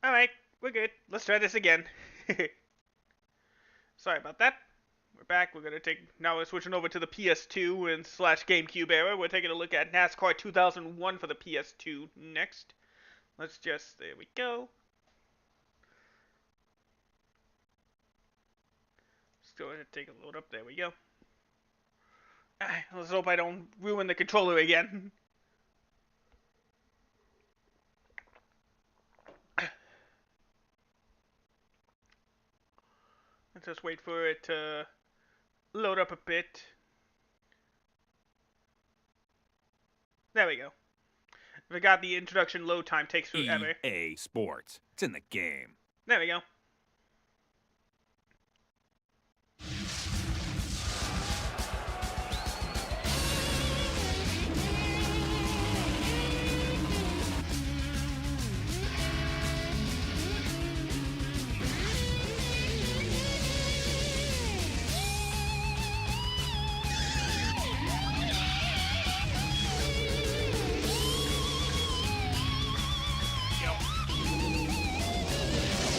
Alright, we're good. Let's try this again. Sorry about that. We're back. Now we're switching over to the PS2 and slash GameCube era. We're taking a look at NASCAR 2001 for the PS2 next. There we go. Let's go ahead and take a load up. There we go. Let's hope I don't ruin the controller again. Let's just wait for it to load up a bit. There we go. I forgot the introduction load time takes forever. EA Sports. It's in the game. There we go.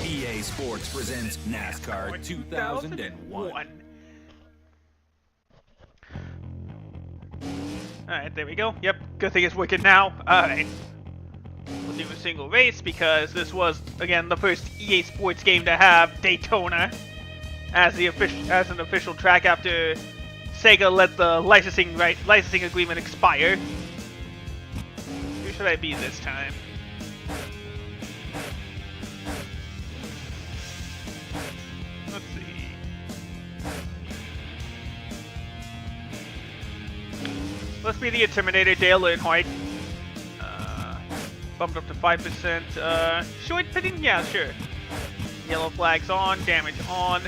EA Sports presents NASCAR 2001. Alright, there we go. Yep, good thing it's working now. Alright. We'll do a single race because this was, again, the first EA Sports game to have Daytona as an official track after Sega let the licensing agreement expire. Who should I be this time? Let's see. Let's be the Intimidator, Dale Earnhardt. Bumped up to 5%. Short pitting? Yeah, sure. Yellow flags on, damage on.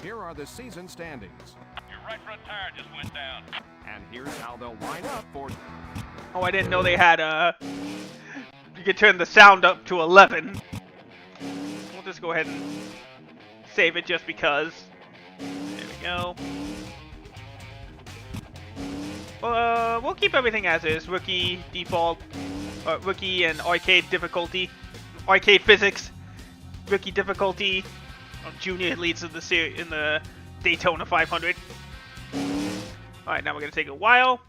Here are the season standings. Your right front tire just went down. And here's how they'll line up for... Oh, I didn't know they had, you could turn the sound up to 11. We'll just go ahead and save it just because. There we go. We'll keep everything as is. Rookie, default, rookie and arcade difficulty. Arcade physics. Rookie difficulty. Junior leads in the Daytona 500. Alright, now we're going to take a while.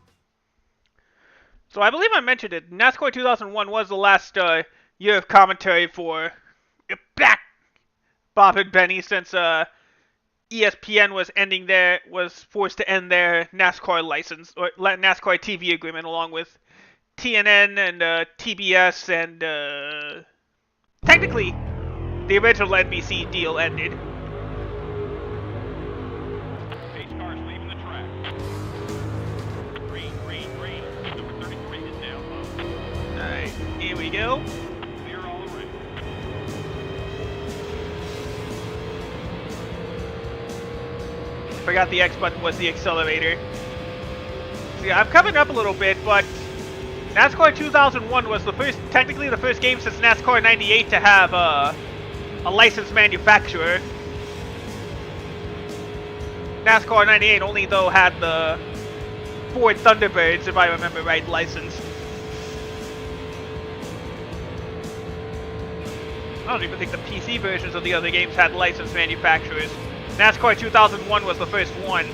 So I believe I mentioned it. NASCAR 2001 was the last year of commentary for Bob and Benny since ESPN was forced to end their NASCAR license or NASCAR TV agreement along with TNN and TBS and technically the original NBC deal ended. Pace cars leaving the track. Green. Number 33 is down low. Alright, here we go. Clear all around. Forgot the X button was the accelerator. See, I've covered up a little bit, but NASCAR 2001 was technically the first game since NASCAR 98 to have a licensed manufacturer. NASCAR 98 only though had the Ford Thunderbirds, if I remember right, licensed. I don't even think the PC versions of the other games had licensed manufacturers. NASCAR 2001 was the first one.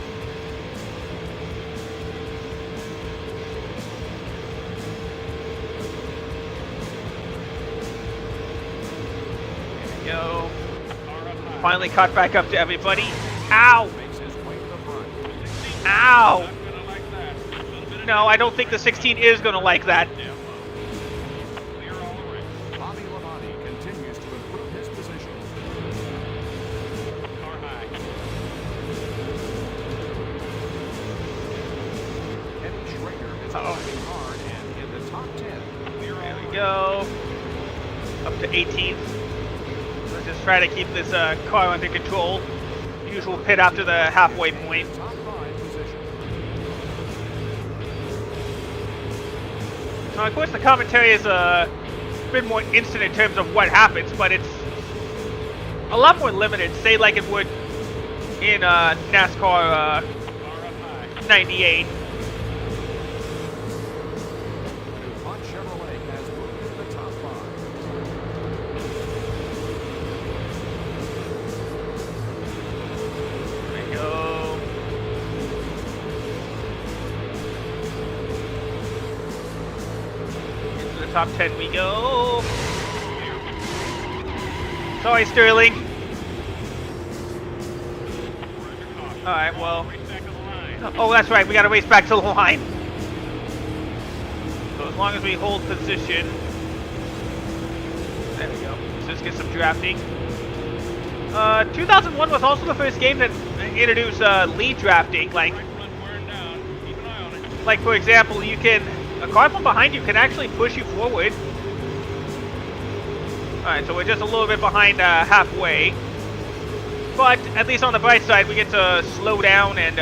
There we go. Finally caught back up to everybody. Ow! Makes his way to the front. Ow! Not gonna like that. No, I don't think the 16 is gonna like that. Down low. Clear all around. Bobby Labonte continues to improve his position. Car high. Eddie Schrader is driving hard and in the top 10. Clear all There we around. go. Up to 18th. Let's just try to keep this car under control. Usual pit after the halfway point. Top 5 position. Now, of course, the commentary is a bit more instant in terms of what happens, but it's a lot more limited, say like it would in NASCAR Car up high. 98. DuPont Chevrolet has moved top 10 we go. Sorry, Sterling. Alright, well. Oh, that's right, we gotta race back to the line. So as long as we hold position. There we go. Let's just get some drafting. 2001 was also the first game that introduced lead drafting. Like for example, you can a car from behind you can actually push you forward. All right, so we're just a little bit behind halfway, but at least on the bright side, we get to slow down and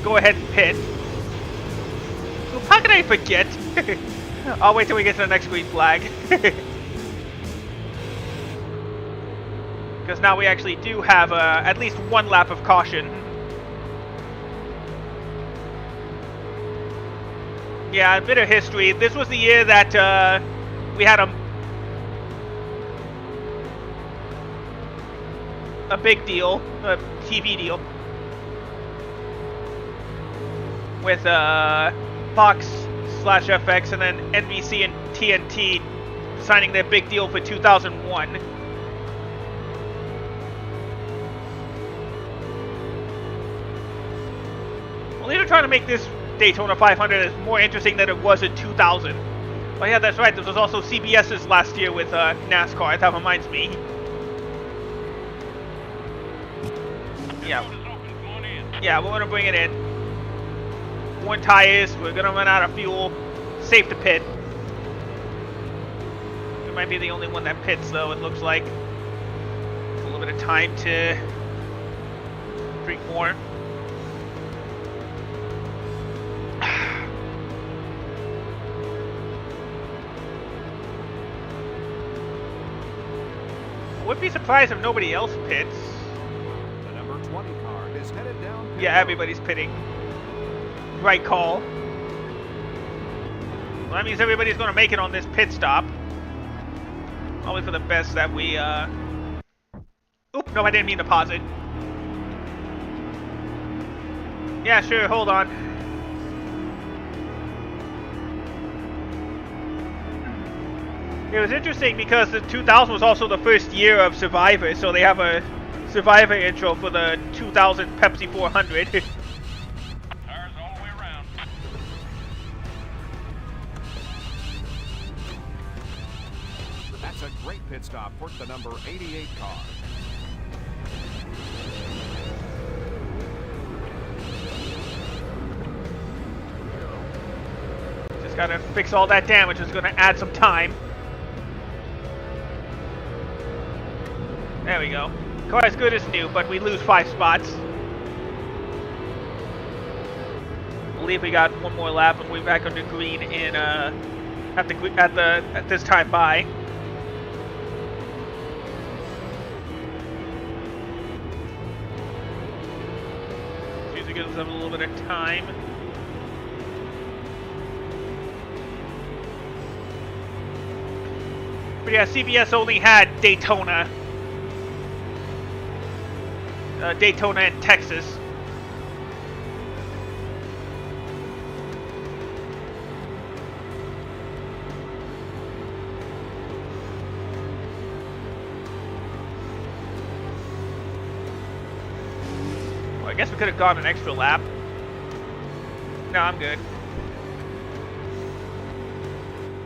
go ahead and pit. Ooh, how can I forget? I'll wait till we get to the next green flag. Because now we actually do have at least one lap of caution. Yeah, a bit of history. This was the year that we had a big deal, a TV deal, with Fox/FX and then NBC and TNT signing their big deal for 2001. They're trying to make this Daytona 500 as more interesting than it was in 2000. Oh yeah, that's right. This was also CBS's last year with NASCAR. That reminds me. Yeah. Yeah, we're gonna bring it in. More tires. We're gonna run out of fuel. Safe to pit. We might be the only one that pits, though. It looks like. A little bit of time to drink more. Wouldn't be surprised if nobody else pits. The number 20 car is headed down. Yeah, everybody's pitting. Right call. Well, that means everybody's going to make it on this pit stop. Probably for the best that we, Oop, no, I didn't mean to pause it. Yeah, sure, hold on. It was interesting because the 2000 was also the first year of Survivor, so they have a Survivor intro for the 2000 Pepsi 400. Tires all the way around. That's a great pit stop for the number 88 car. Just gotta fix all that damage. It's gonna add some time. There we go. Car as good as new, but we lose 5 spots. I believe we got one more lap and we're back under green in at this time by. Usually gives them a little bit of time. But yeah, CBS only had Daytona. Daytona and Texas. Well, I guess we could have gone an extra lap. No, I'm good.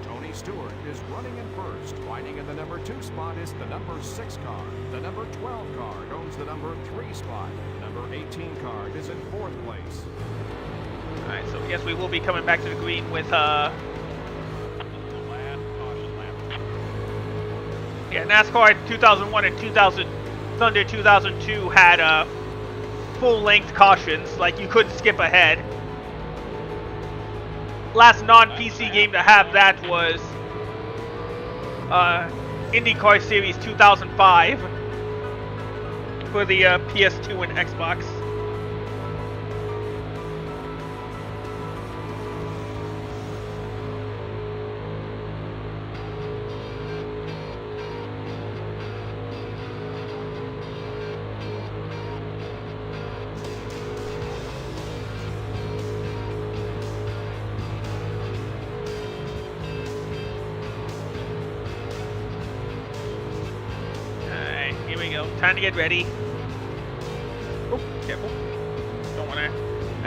Tony Stewart is running in first. Winding in the number 2 spot is the number 6 car. The number 12 car owns the number 3 spot. Number 18 car is in 4th place. Alright, so I guess we will be coming back to the green with Last caution lap. yeah, NASCAR 2001 and 2000 Thunder 2002 had full-length cautions, like you couldn't skip ahead. Last non-PC game to have that was IndyCar Series 2005 for the PS2 and Xbox. we go. Time to get ready. Oh, careful. Don't want to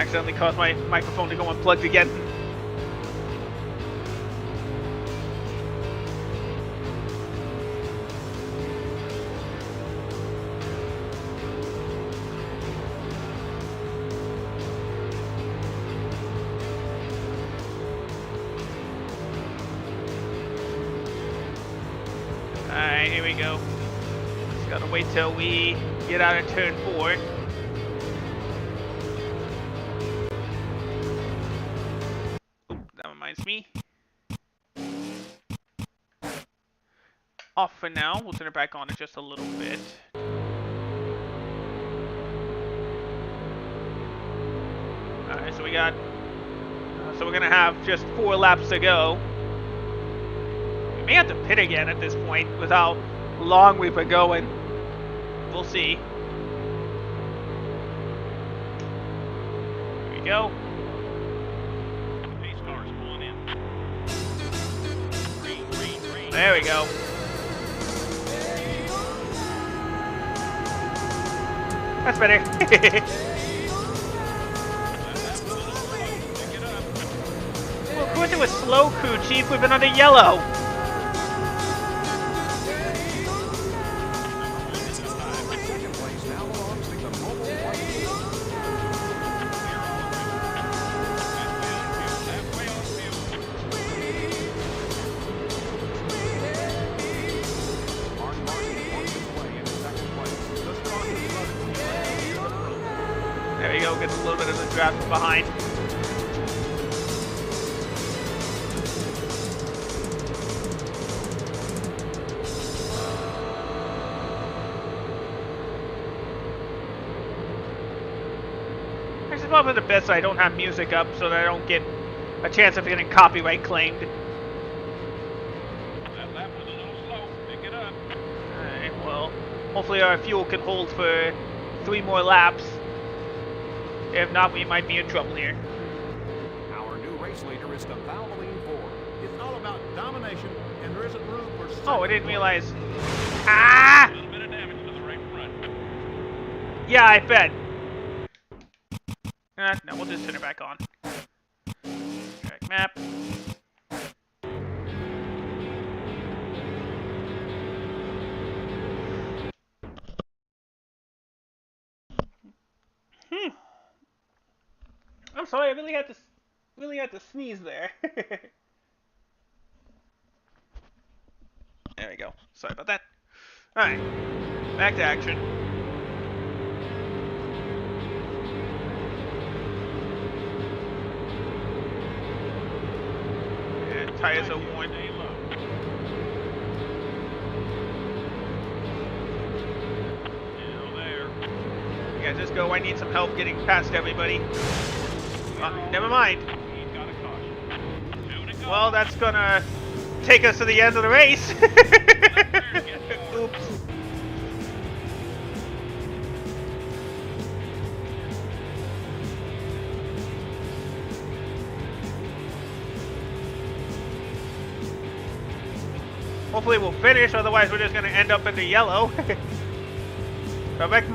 accidentally cause my microphone to go unplugged again. Alright, here we go. Just gotta wait till we get out of turn 4. Oop, that reminds me. Off for now. We'll turn it back on in just a little bit. Alright, so we got... so we're gonna have just 4 laps to go. We may have to pit again at this point with how long we've been going. We'll see. Here we go. Pace cars pulling in. Green, green, green. There we go. That's better. Pick it up. Well, of course it was slow, crew chief. We've been under yellow. Second place now belongs to the Mobile White team. Halfway on field. Mark Martin works his way into second place. The strongest runner. There we go. Gets a little bit of the draft behind. Actually, probably the best I don't have music up so that I don't get a chance of getting copyright claimed. That lap was a little slow. Pick it up. Alright, well, hopefully our fuel can hold for 3 more laps. If not, we might be in trouble here. Our new race leader is the Valvoline Ford. It's all about domination, and there isn't room for... Oh, I didn't realize. Ah! A little bit of damage to the right front. Yeah, I bet. No, we'll just turn it back on. Track map. I'm sorry, I really had to sneeze there. There we go. Sorry about that. Alright. Back to action. And tires are worn. Stay low. Still there. Yeah, just go. I need some help getting past everybody. Never mind. He's got a caution. 2 to go. Well, that's gonna take us to the end of the race. Oops. Hopefully we'll finish, otherwise we're just gonna end up in the yellow. I wrecked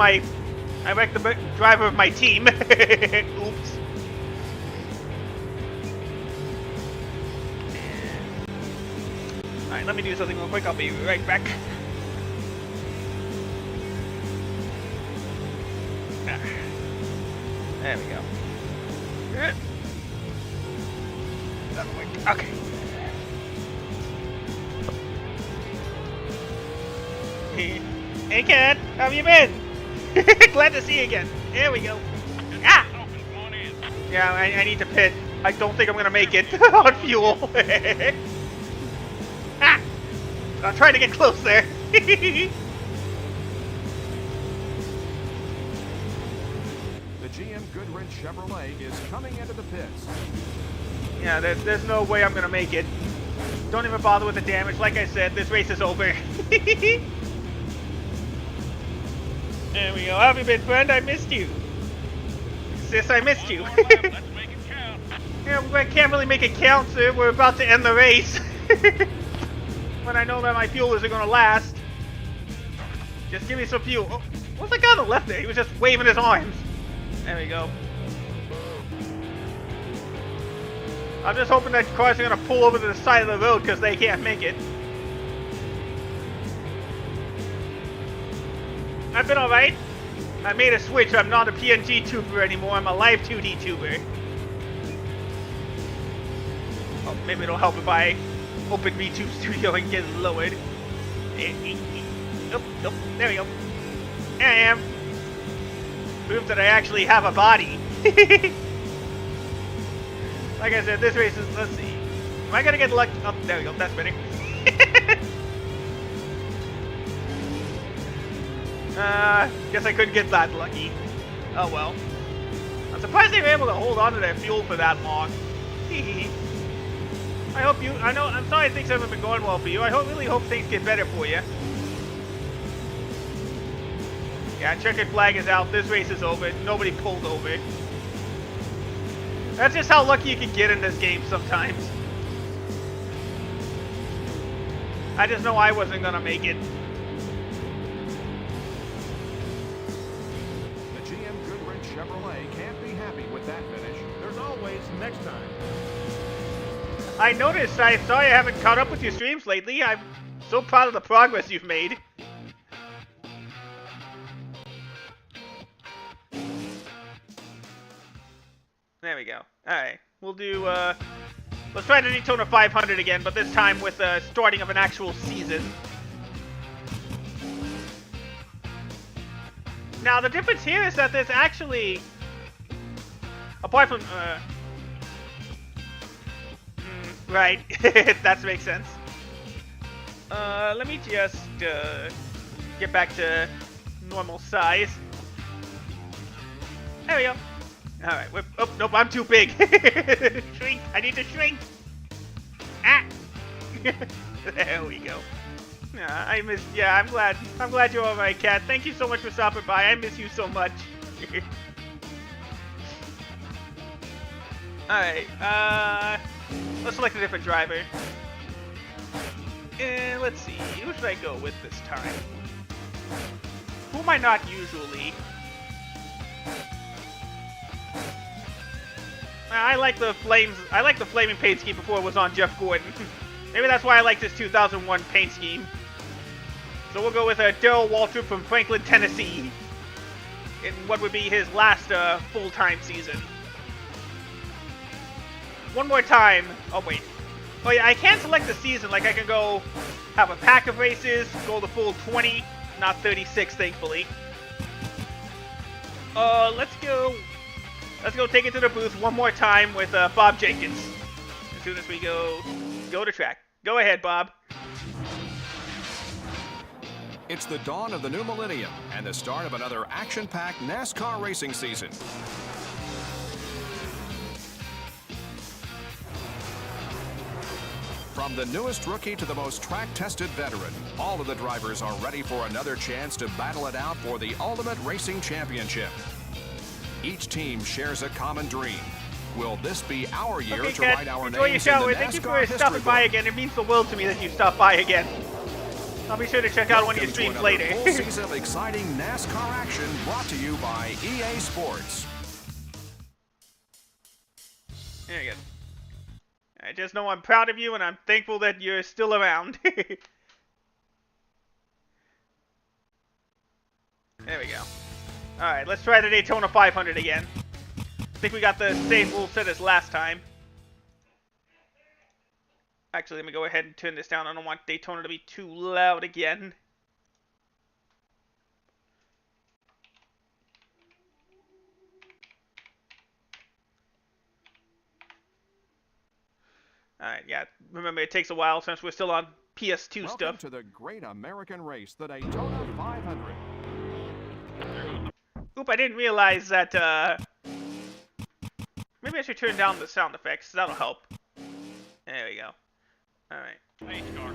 the driver of my team. Oops. Alright, let me do something real quick. I'll be right back. There we go. Good. That'll work. Okay. Hey, Cat. How have you been? Glad to see you again. There we go. Ah! Open, come on in. Yeah, I need to pit. I don't think I'm gonna make it on fuel. Ah! I'm trying to get close there. The GM Goodrich Chevrolet is coming into the pits. Yeah, there's no way I'm gonna make it. Don't even bother with the damage. Like I said, this race is over. There we go. How have you been, friend? I missed you. Sis, I missed you. One more lap. Let's make it count. Yeah, I can't really make it count, sir. We're about to end the race. But I know that my fuel isn't going to last. Just give me some fuel. Oh, what's that guy on the left there? He was just waving his arms. There we go. I'm just hoping that cars are gonna pull over to the side of the road because they can't make it. I've been alright. I made a switch. I'm not a PNG tuber anymore. I'm a live 2D tuber. Oh, maybe it'll help if I open VTube Studio and get it lowered. Nope, nope. There we go. There I am. Proves that I actually have a body. Like I said, this race is, let's see. Am I gonna get lucky? Oh, there we go, that's better. Guess I couldn't get that lucky. Oh well. I'm surprised they were able to hold on to their fuel for that long. I hope you, I'm sorry things haven't been going well for you. I really hope things get better for you. Yeah, checkered flag is out. This race is over. Nobody pulled over. That's just how lucky you can get in this game sometimes. I just know I wasn't gonna make it. The GM Goodrich Chevrolet can't be happy with that finish. There's always next time. I noticed. I saw you haven't caught up with your streams lately. I'm so proud of the progress you've made. There we go. Alright, we'll do, let's try the Daytona 500 again, but this time with the starting of an actual season. Now, the difference here is that there's actually, apart from, right, that makes sense. Let me just, get back to normal size. There we go. Alright, oh, nope, I'm too big. Shrink, I need to shrink. Ah! There we go. I'm glad you're alright, Cat. Thank you so much for stopping by. I miss you so much. Alright, let's select a different driver. And let's see, who should I go with this time? Who am I not usually? I like the flaming paint scheme before it was on Jeff Gordon. Maybe that's why I like this 2001 paint scheme. So we'll go with Darrell Waltrip from Franklin, Tennessee, in what would be his last full-time season. One more time. Oh wait. Oh yeah, I can select the season. Like I can go have a pack of races, go the full 20, not 36, thankfully. Let's go take it to the booth one more time with Bob Jenkins. As soon as we go to track. Go ahead, Bob. It's the dawn of the new millennium and the start of another action-packed NASCAR racing season. From the newest rookie to the most track-tested veteran, all of the drivers are ready for another chance to battle it out for the ultimate racing championship. Each team shares a common dream. Will this be our year to write our enjoy names your in shower. the Thank you NASCAR for stopping by again. It means the world to me that you stopped by again. I'll be sure to check out one of your streams later. Full season of exciting NASCAR action brought to you by EA Sports. There you go. I just know I'm proud of you and I'm thankful that you're still around. There we go. Alright, let's try the Daytona 500 again. I think we got the same rule set as last time. Actually, let me go ahead and turn this down. I don't want Daytona to be too loud again. Alright, yeah. Remember, it takes a while since we're still on PS2 Welcome stuff. to the great American race, the Daytona 500. Oop, I didn't realize that, maybe I should turn down the sound effects. That'll help. There we go. Alright.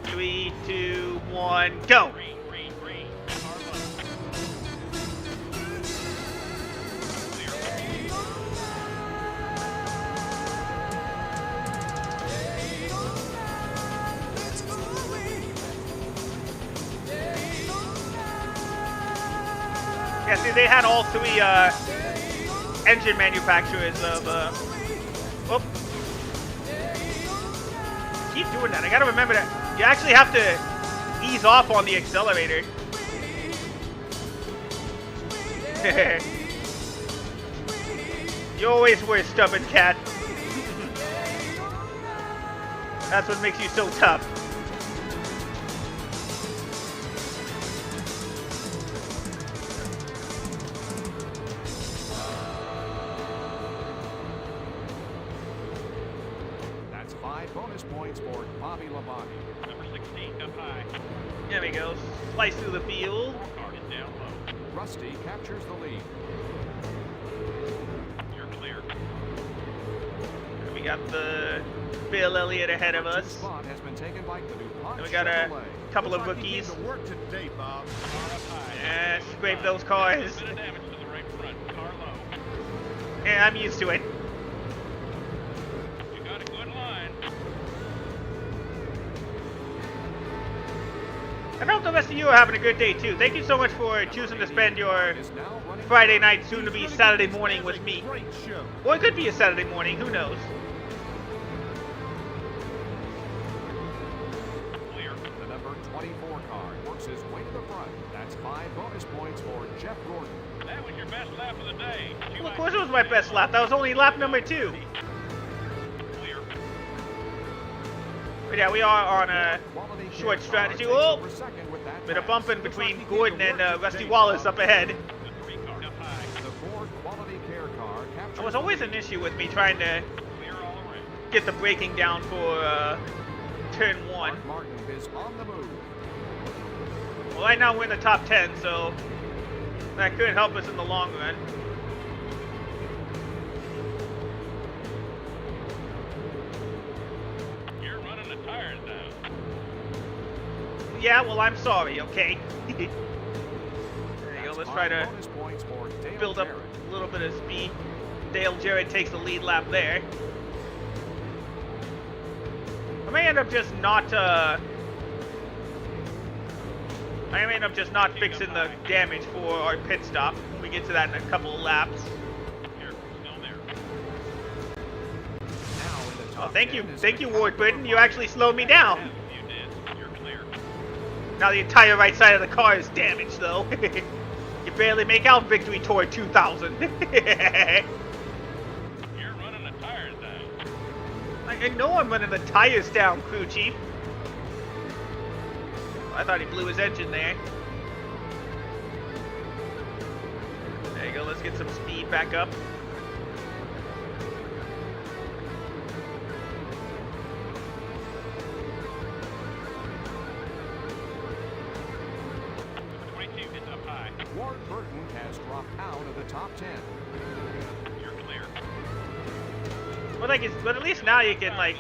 3, 2, 1, go! Green, green, green. Car left. Clear. Yeah, see, they had all three engine manufacturers of. Oh. Keep doing that. I gotta remember that you actually have to ease off on the accelerator. You always were a stubborn cat. That's what makes you so tough. That's 5 bonus points for Bobby Labonte. Number 16 up high. There we go. Slice through the field. Car is down low. Rusty captures the lead. You're clear. We got the Bill Elliott ahead of Number 2 us. spot has been taken by the DuPont And we got a Chevrolet. couple of Looks like you rookies. came to work today, Bob. Car up high. Yeah, scrape those cars. A bit of damage to the right front. Car low. Yeah, I'm used to it. You got a good line. I hope the rest of you are having a good day too. Thank you so much for choosing to spend your Is now running Friday night, soon to be Saturday morning with me. Great show. Or it could be a Saturday morning, who knows? Clear. The number 24 car works his way to the front. That's 5 bonus points for Jeff Gordon. That was your best lap of the day. Well, of course it was my best lap. That was only lap number 2. Clear. But yeah, we are on a Quality short car strategy. takes Oh! over second with that bit of pass. bumping Looks between like he came Gordon to and work Rusty today, Wallace Bob. up ahead. The 3 car up high. The Ford Quality Care car captures It was the always lead. an issue with me trying to Clear all around. get the braking down for turn 1. Mark Martin is on the move. Well, right now we're in the top 10, so that could help us in the long run. You're running the tires down. Yeah, well, I'm sorry, okay? There you go, That's let's 5 try to bonus points for Dale build up Jarrett. a little bit of speed. Dale Jarrett takes the lead lap there. I may end up just not, fixing the damage for our pit stop when we get to that in a couple of laps. Here, still there. Now in the Oh, top thank 10 you, is thank you, the Ward Cadillac Britton. You actually slowed me down. You did. You're clear. Now the entire right side of the car is damaged, though. You barely make out Victory Tour 2000. You're running the tires down. I know I'm running the tires down, crew chief. I thought he blew his engine there. There you go, let's get some speed back up. Number 22 is up high. Ward Burton has dropped out of the top 10. You're clear. But at least now you can like.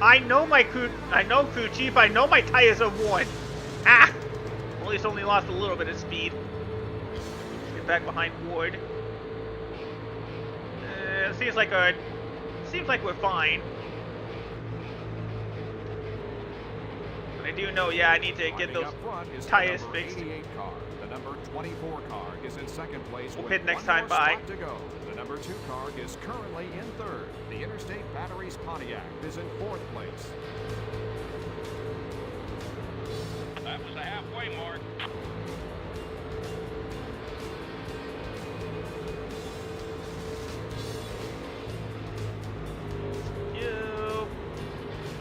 A little worn. I know crew chief. I know my tires are worn. Ah, at least only lost a little bit of speed. Get back behind Ward. Seems like we're fine. But I do know, yeah, I need to get Riding those up front is the tires number fixed. 88 car. The number 24 car is in second place We'll with pit next one time more by. spot to go. The number 2 car is currently in third. The Interstate Batteries Pontiac is in fourth place. That was the halfway mark.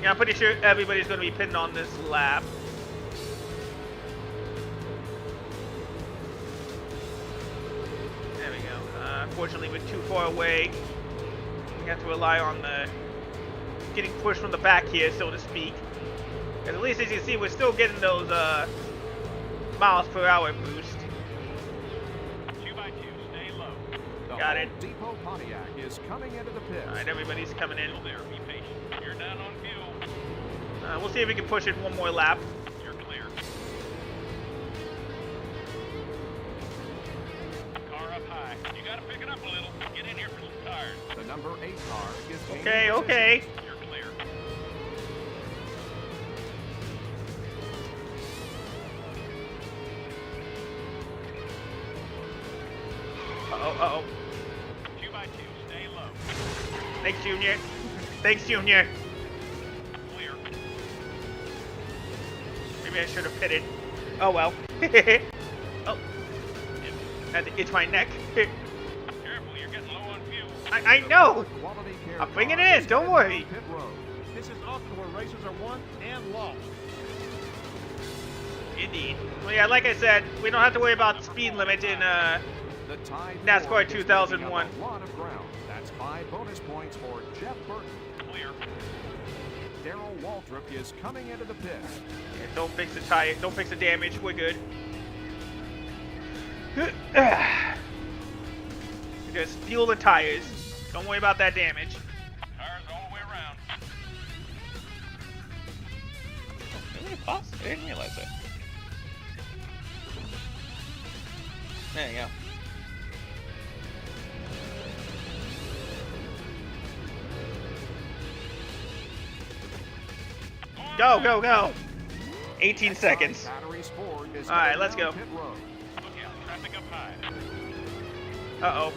Yeah, I'm pretty sure everybody's going to be pitting on this lap. There we go. Unfortunately, we're too far away. We have to rely on the getting pushed from the back here, so to speak. And at least, as you can see, we're still getting those miles per hour boost. 2x2, stay low. The Got Home it. Depot Pontiac is coming into the pits. All right, everybody's coming in. Still there, be patient. You're down on fuel. We'll see if we can push it one more lap. You're clear. Car up high. You gotta pick it up a little. Get in here for some tires. The number 8 car is gaining Okay, position. okay. You're clear. Uh-oh. 2x2, stay low. Thanks, Junior. Thanks, Junior. Clear. Maybe I should have pitted. Oh, well. Oh. Had to itch my neck. Careful, you're getting low on fuel. I know! Quality care I'm bringing car it in, is don't headed worry. down pit road. This is often where races are won and lost. Indeed. Well, yeah, like I said, we don't have to worry about speed limit in, The Tide NASCAR Ford is 2001. making up a lot of ground. That's 5 bonus points for Jeff Burton. Clear. Darrell Waltrip is coming into the pit. yeah, don't fix the tire, don't fix the damage, we're good. Just fuel the tires. Don't worry about that damage. Tires all the way around. Really fast? I didn't realize that. There you go. Go, go, go! 18 seconds. Batteries Ford is All right, headed let's down go. pit road. Look out, traffic up high. Uh-oh.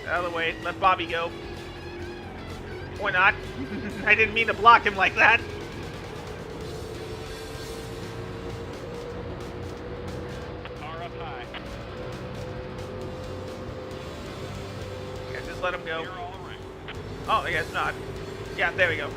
Out of the way. Let Bobby go. Or not. I didn't mean to block him like that. Car up high. Yeah, just let him go. Clear all around. Oh, I guess not. Yeah, there we go.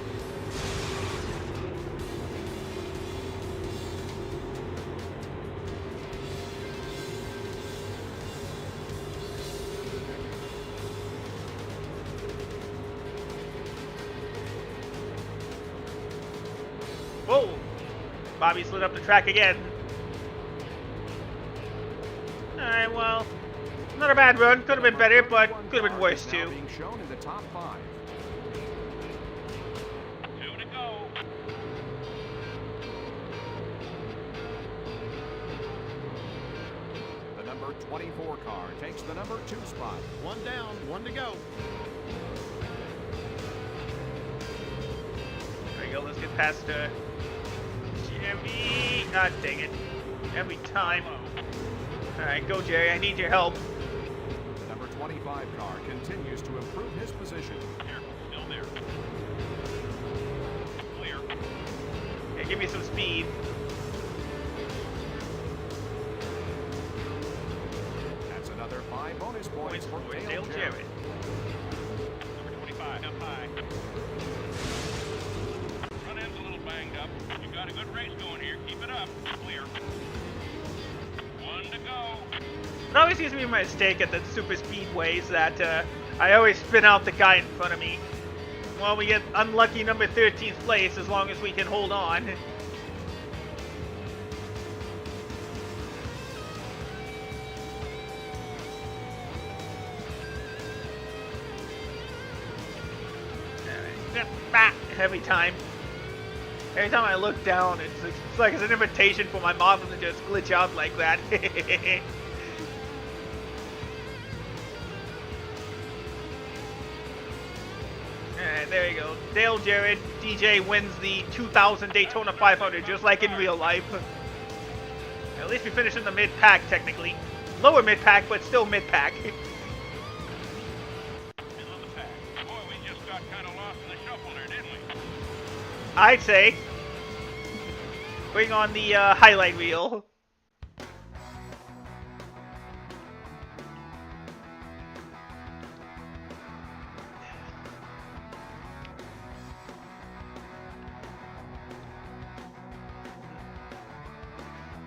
Whoa! Bobby slid up the track again. Alright, well, not a bad run. Could have been better, but could have been worse Now too. being shown in the top 5. 2 to go. The number 24 car takes the number 2 spot. One down, one to go. There we go, let's get past Jerry. God dang it. Every time. Alright, go Jerry, I need your help. The number 25 car continues to improve his position. Careful, still there. Clear. Yeah, give me some speed. That's another 5 bonus points for Dale Jarrett. Jarrett. Number 25, up high. Front end's a little banged up. You've got a good race going here. Keep it up. Clear. 1 to go. It always seems to be my mistake at the super speedways that I always spin out the guy in front of me. Well, we get unlucky number 13th place as long as we can hold on. Every time. Every time I look down, it's like it's an invitation for my model to just glitch out like that. Alright, there you go. Dale Jarrett, DJ wins the 2000 Daytona 500, just like in real life. At least we finished in the mid-pack, technically. Lower mid-pack, but still mid-pack. Middle of the pack. Boy, we just got kind of lost in the shuffle there, didn't we? I'd say. Bring on the highlight reel.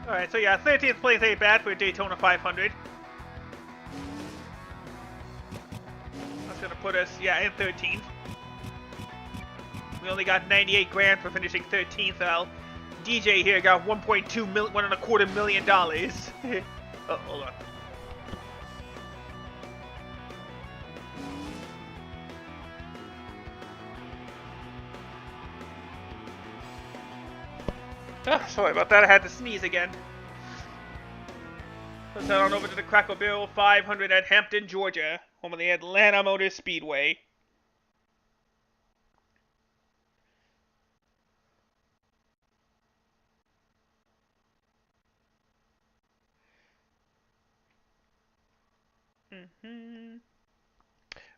Alright, so yeah, 13th place ain't bad for a Daytona 500. That's gonna put us, yeah, in 13th. We only got 98 grand for finishing 13th. DJ here got $1.25 million. Oh, hold on. Ah, sorry about that. I had to sneeze again. Let's head on over to the Cracker Barrel 500 at Hampton, Georgia, home of the Atlanta Motor Speedway.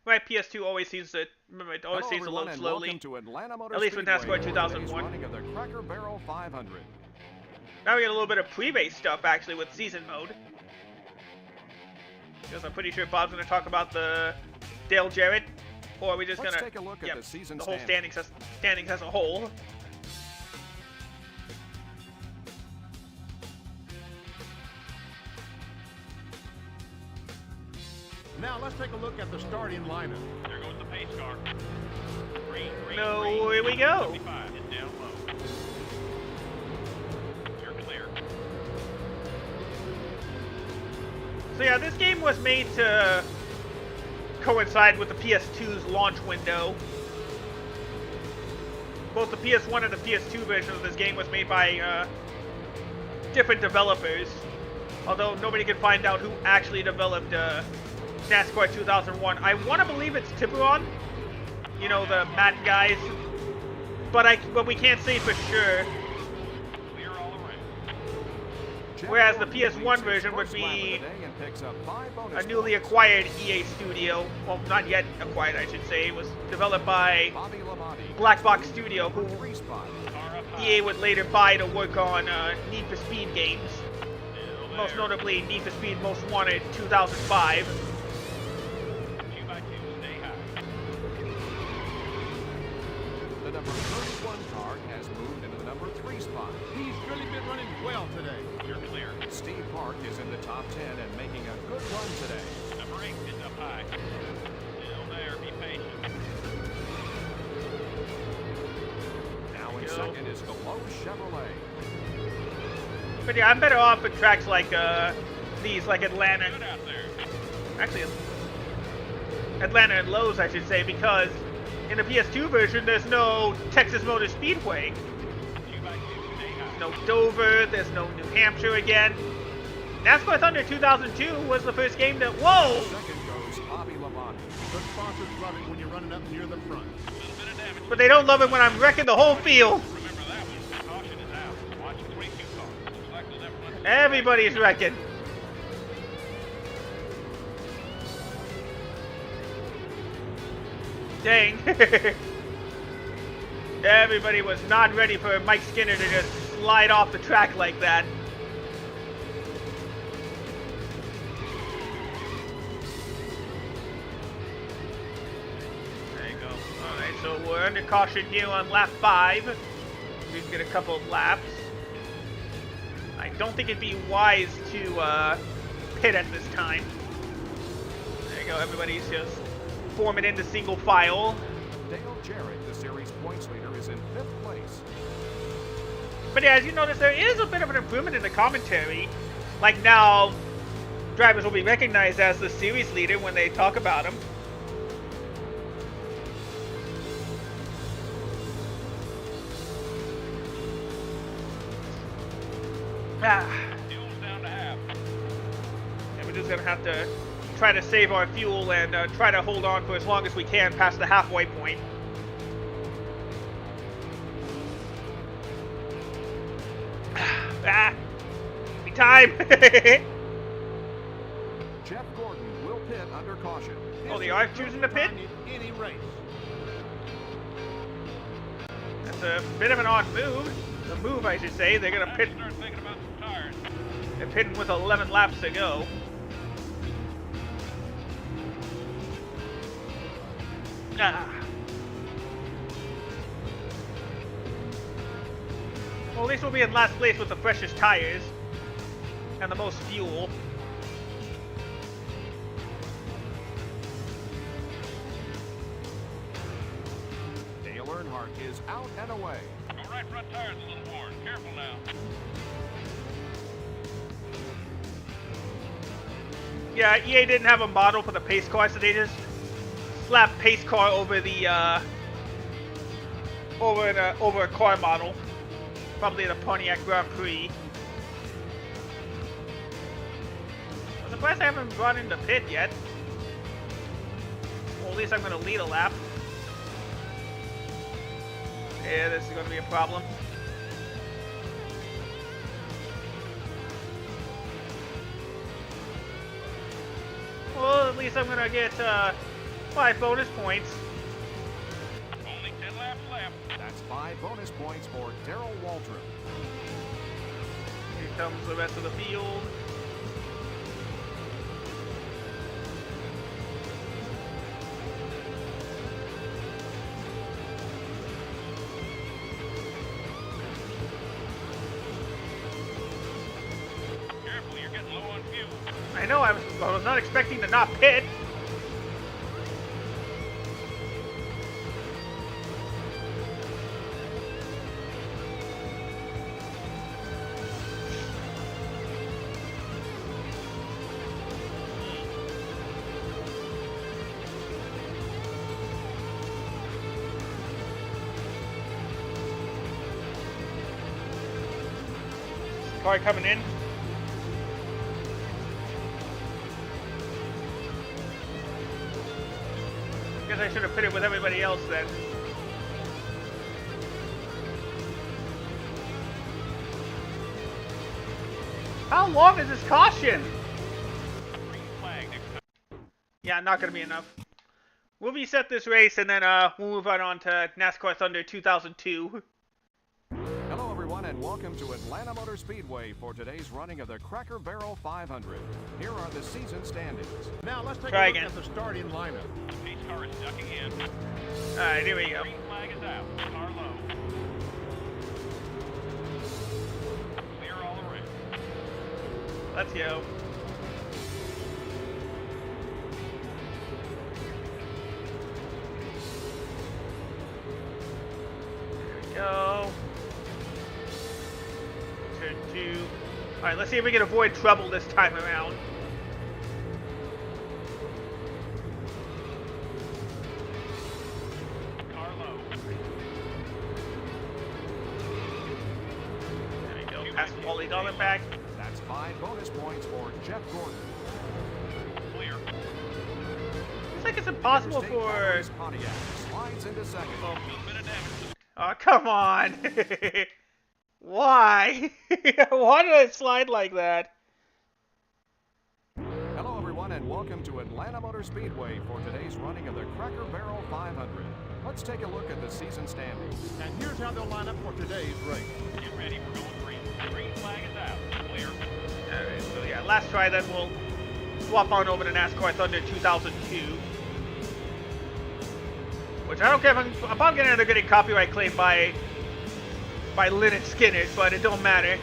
Right, PS2 always seems to remember it always Hello, seems to load everyone, and slowly. welcome to Atlanta Motor At least with Speedway NASCAR for today's 2001. running of the Cracker Barrel 500. Now we get a little bit of pre-race stuff actually with season mode. Because I'm pretty sure Bob's gonna talk about the Dale Jarrett, or are we just Let's gonna take a look at the season whole standings. standings as a whole? Now let's take a look at the starting lineup. There goes the pace car. Green, green, No, green. here we go. 75 is down low. You're clear. So yeah, this game was made to coincide with the PS2's launch window. Both the PS1 and the PS2 version of this game was made by different developers. Although nobody could find out who actually developed NASCAR 2001. I want to believe it's Tiburon, you know, the Madden guys, but we can't say for sure. Clear all around. Whereas the PS1 version would be a newly acquired EA studio. Well, not yet acquired, I should say. It was developed by Black Box Studio, who EA would later buy to work on Need for Speed games. Most notably, Need for Speed Most Wanted 2005. 2x2, stay high. The number 31 car has moved into the number 3 spot. He's really been running well today. You're clear. Steve Park is in the top 10 and making a good run today. Number 8 is up high. Still there, be patient. Now in second is the Lowe Chevrolet. But yeah, I'm better off at tracks like these, like Atlanta. Good out there. Actually, Atlanta and Lowe's, I should say, because in the PS2 version, there's no Texas Motor Speedway. 2x2, stay high. No Dover, there's no New Hampshire again. NASCAR Thunder 2002 was the first game that, whoa! Second goes Bobby Labonte. The sponsors love it when you're running up near the front. A little bit of damage. But they don't love it when I'm wrecking the whole field. Remember that one. Caution is out. Watch the 22 car. Looks like they'll never run. Everybody's wrecking. Dang. Everybody was not ready for Mike Skinner to just slide off the track like that. There you go. Alright, so we're under caution here on lap 5. We can get a couple of laps. I don't think it'd be wise to pit at this time. There you go, everybody's just forming into single file. Dale Jarrett, the series points leader, is in 5th place. But yeah, as you notice, there is a bit of an improvement in the commentary. Like now, drivers will be recognized as the series leader when they talk about him. Fuel's down to half. And we're just gonna have to try to save our fuel and try to hold on for as long as we can past the halfway point. Be time! Jeff Gordon will pit under caution. Oh, they are choosing to pit? In any race. That's a bit of an odd move. A move, I should say. They're gonna pit. Start thinking about some tires. They're pitting with 11 laps to go. Well, at least we'll be in last place with the freshest tires and the most fuel. Dale Earnhardt is out and away. Go right front tire's a little worn. Careful now. Yeah, EA didn't have a model for the pace car, so they just slapped pace car over the over a car model, probably the Pontiac Grand Prix. I'm surprised I haven't run into pit yet. Well, at least I'm gonna lead a lap. Yeah, this is gonna be a problem. Well, least I'm gonna get 5 bonus points. Only 10 laps left. That's 5 bonus points for Darrell Waltrip. Here comes the rest of the field. Careful, you're getting low on fuel. I know, I was not expecting to not pit. Car coming in. Guess I should have pitted with everybody else then. How long is this caution? Green flag next to Yeah, not gonna be enough. We'll reset this race and then we'll move on to NASCAR Thunder 2002. Hello, everyone, and welcome to Atlanta Motor Speedway for today's running of the Cracker Barrel 500. Here are the season standings. Now let's take Try a look again. at the starting lineup. pace car is ducking in. Alright, here we go. Green flag is out. Car low. Clear all around. Let's go. There we go. Turn 2. Alright, let's see if we can avoid trouble this time around. Car low. There we go. Pass Wally Dollar back. That's 5 bonus points for Jeff Gordon. Clear. Looks like it's impossible Interstate for... Congress Pontiac slides into second. A little bit of damage. Oh, come on! Why? Why did I slide like that? Hello, everyone, and welcome to Atlanta Motor Speedway for today's running of the Cracker Barrel 500. Let's take a look at the season standings. And here's how they'll line up for today's race. Get ready, we're going green. Green flag is out. Clear. Alright, so yeah, last try, then we'll swap on over to NASCAR Thunder 2002. Which I don't care if I'm probably gonna end up getting copyright claimed by Lynyrd Skynyrd, but it don't matter.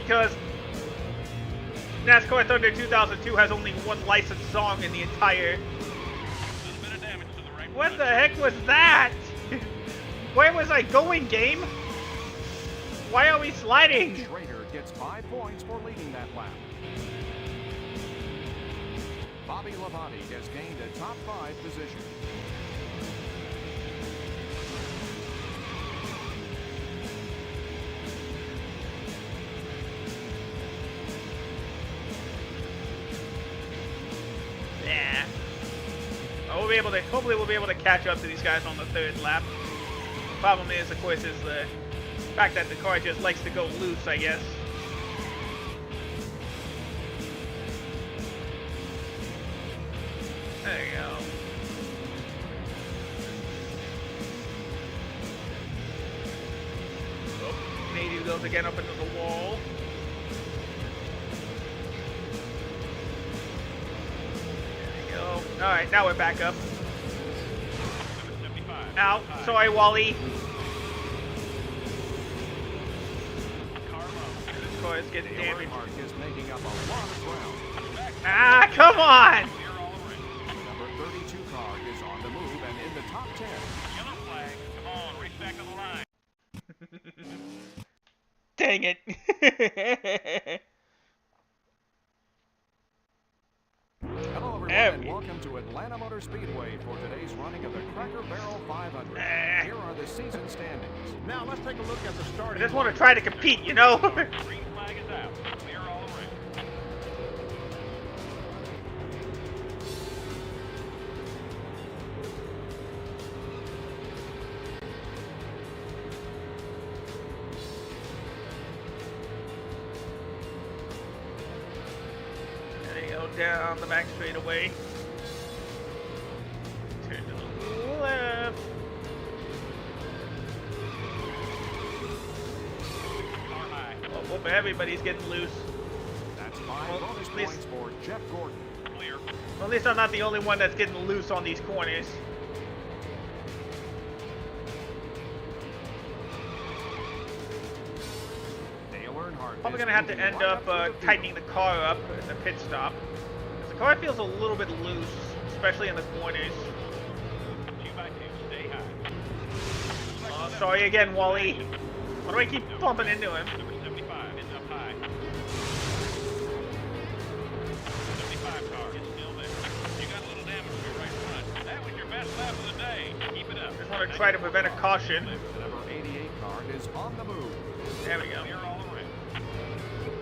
Because NASCAR Thunder 2002 has only one licensed song in the entire... A little bit of damage to the right. What the heck was that? Where was I going, game? Why are we sliding? Schrader gets 5 points for leading that lap. Bobby Labonte has gained a top 5 position. Yeah. Hopefully we'll be able to catch up to these guys on the 3rd lap. Problem is, of course, is the fact that the car just likes to go loose, I guess. There you go. Oh, Nadu goes again up into the wall. There you go. Alright, now we're back up. 75. Out. Sorry, Wally. Car low. This car is getting Dale damaged. Earnhardt is making up a lot of ground. Ah, come on! Clear all around. Number 32 car is on the move and in the top 10. Yellow flag. Come on, race back to the line. Dang it. Hello, everyone, There and we- welcome to Atlanta Motor Speedway for today's running of the Cracker Barrel 500. Here are the season standings. Now let's take a look at the I starting just want to lineup. try to compete, you know? Green flag is out. Clear all around. There you go. down the back straightaway. Turn to the left. Car high. Oh, whoop, everybody's getting loose. That's 5 Well, bonus at least- points for Jeff Gordon. Clear. Well, at least I'm not the only one that's getting loose on these corners. Dale Earnhardt Probably is gonna have to moving end right up to the field. tightening the car up in the pit stop. 'Cause the car feels a little bit loose, especially in the corners. 2x2, stay high. Sorry again, Wally. Why do I keep bumping into him? Number 75 is up high. 75 car is still there. You got a little damage to your right front. That was your best lap of the day. Keep it up. Just want to try to prevent a caution. The number 88 car is on the move. There we go. Clear all around.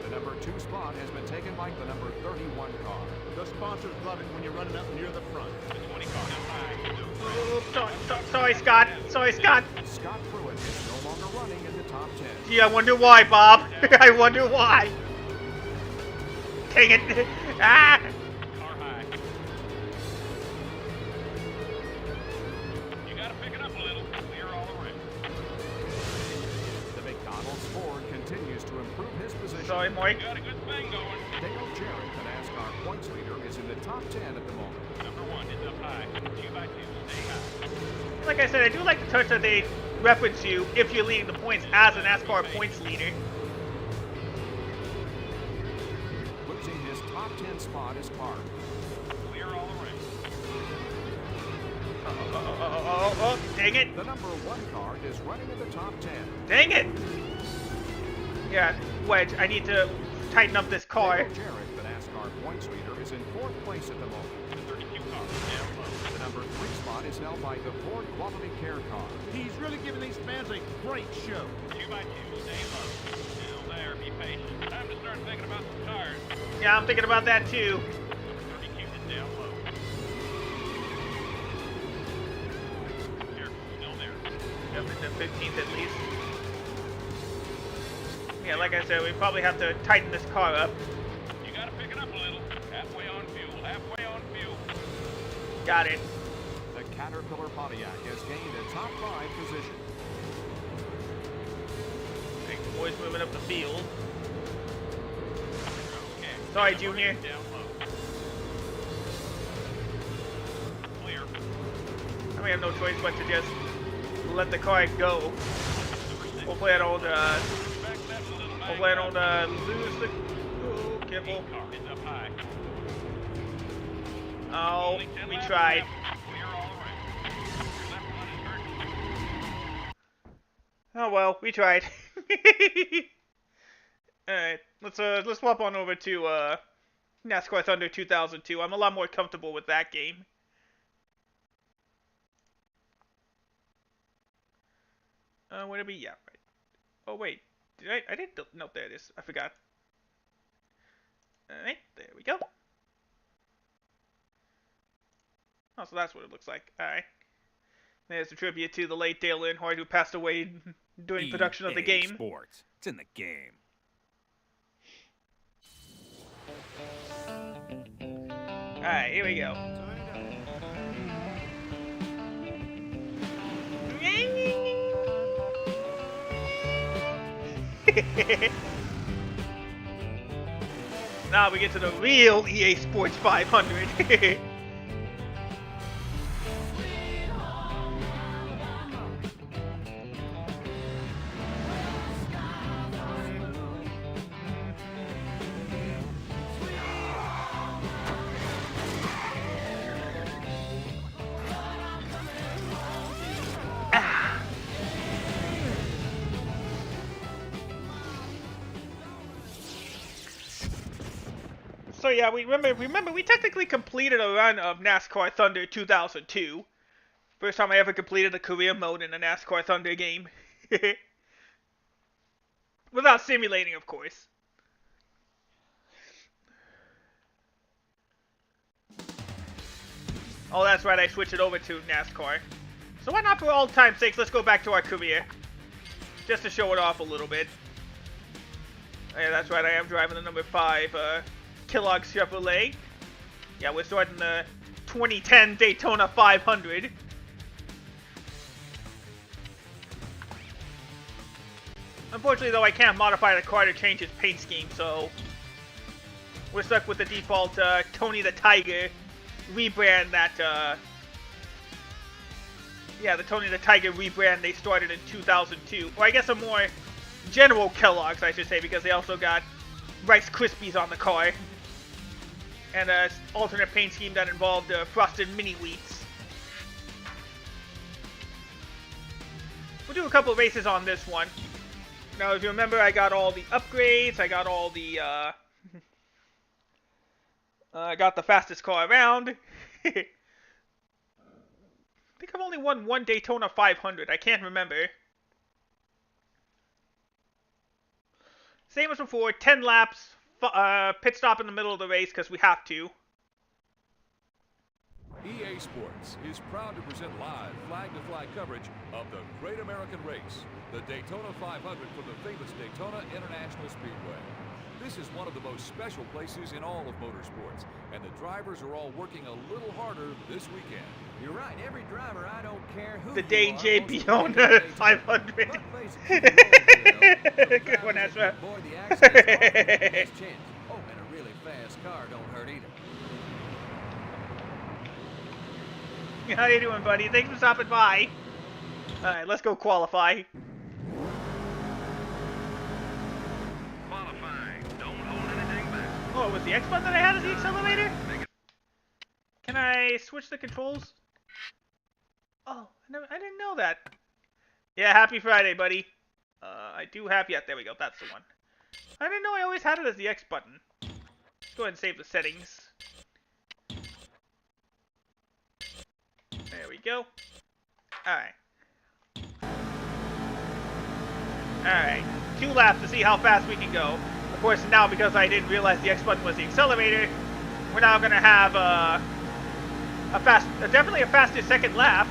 The number 2 spot has been taken by the number 31 car. The sponsors love it when you're running up near the front. The 20 car is high. Oh, sorry, Scott. Sorry, Scott. Scott Pruitt is no longer running in the top 10. Gee, I wonder why, Bob. I wonder why. Dang it. Ah! Car high. You gotta pick it up a little. Clear all around. The McDonald's Ford continues to improve his position. Sorry, Mike. You got a good thing going. Dale Jarrett, the NASCAR points leader, is in the top 10 at the moment. Number 1 is up high. 2x2, stay high. Like I said, I do like the touch that they reference you if you're leading the points as a NASCAR points leader. Losing his top 10 spot is Park. Clear all around. Oh, dang it. The number 1 car is running in the top 10. Dang it. Yeah, Wedge, I need to tighten up this car. Dale Jarrett, the NASCAR points leader, is in 4th place at the moment. The 32 car is down low. The number 3 spot is held by the Ford Quality Care car. He's really giving these fans a great show. 2x2, stay low. Still there, be patient. Time to start thinking about some tires. Yeah, I'm thinking about that too. Number 32 is down low. Careful, still there. Up in the 15th at least. Yeah, like I said, we probably have to tighten this car up. You gotta pick it up a little. Halfway on fuel, halfway on fuel. Got it. The Caterpillar Pontiac has gained a top 5 position. Big boys moving up the field. Okay. Sorry, Junior. Down low. Clear. I mean, I have no choice but to just let the car go. Number 6. Hopefully I don't, Back left a little. hopefully I don't lose the. Oh, careful. 8 car is up high. Oh, Only 10 we laps tried. left. Clear all around. Your left one is hurt. Oh well, we tried. Alright, let's swap on over to NASCAR Thunder 2002. I'm a lot more comfortable with that game. Where did we? Yeah, right. Oh wait, I didn't no, there it is. I forgot. Alright, there we go. Oh, so that's what it looks like. Alright. There's a tribute to the late Dale Earnhardt who passed away during production of the EA game. Sports. It's in the game. Alright, here we go. Now we get to the real EA Sports 500. So yeah, we remember we technically completed a run of NASCAR Thunder 2002. First time I ever completed a career mode in a NASCAR Thunder game. Without simulating, of course. Oh, that's right, I switched it over to NASCAR. So why not, for all time's sakes, let's go back to our career. Just to show it off a little bit. Oh, yeah, that's right, I am driving the number 5 Kellogg Chevrolet. Yeah, we're starting the 2010 Daytona 500. Unfortunately, though, I can't modify the car to change its paint scheme, so we're stuck with the default Tony the Tiger rebrand that, yeah, the Tony the Tiger rebrand they started in 2002. Or I guess a more general Kellogg's, I should say, because they also got Rice Krispies on the car. And an alternate paint scheme that involved frosted mini wheats. We'll do a couple races on this one. Now, if you remember, I got all the upgrades, I got all the, I got the fastest car around. I think I've only won one Daytona 500, I can't remember. Same as before, 10 laps, pit stop in the middle of the race, because we have to. EA Sports is proud to present live flag-to-flag coverage of the Great American Race, the Daytona 500 from the famous Daytona International Speedway. This is one of the most special places in all of motorsports, and the drivers are all working a little harder this weekend. You're right, every driver, I don't care who The you Day are, J. most Biona of 500. Good one, Ezra. Boy, the accident's often the best chance. Oh, and a really fast car don't hurt either. How you doing, buddy? Thanks for stopping by. Alright, let's go qualify. Qualifying. Don't hold anything back. Oh, it was the X button that I had as the accelerator? Can I switch the controls? Oh, I didn't know that. Yeah, happy Friday, buddy. I do have, yeah, there we go, that's the one. I didn't know I always had it as the X button. Let's go ahead and save the settings. There we go. Alright. Alright. 2 laps to see how fast we can go. Of course, now because I didn't realize the X button was the accelerator, we're now going to have definitely a faster second lap.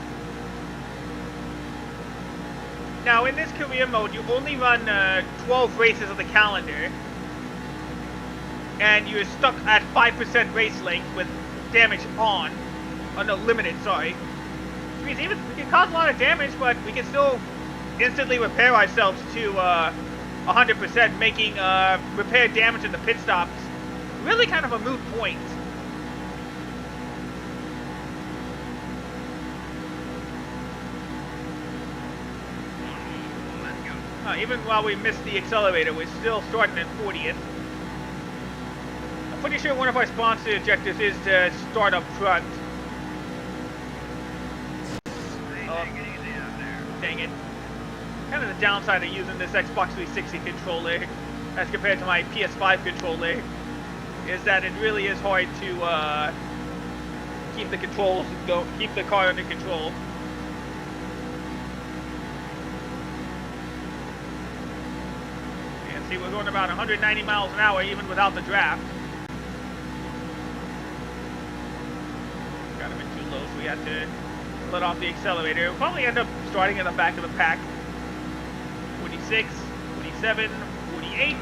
Now, in this career mode, you only run 12 races of the calendar. And you're stuck at 5% race length with damage on. Oh, no, limited, sorry. Which means even we can cause a lot of damage, but we can still instantly repair ourselves to 100%, making repair damage in the pit stops really kind of a moot point. Even while we missed the accelerator, we're still starting at 40th. I'm pretty sure one of our sponsor objectives is to start up front. Oh, dang it. Kind of the downside of using this Xbox 360 controller as compared to my PS5 controller is that it really is hard to keep the car under control. And see, we're going about 190 miles an hour even without the draft. Got him in too low, so we had to let off the accelerator. We'll probably end up starting in the back of the pack. 46, 47, 48.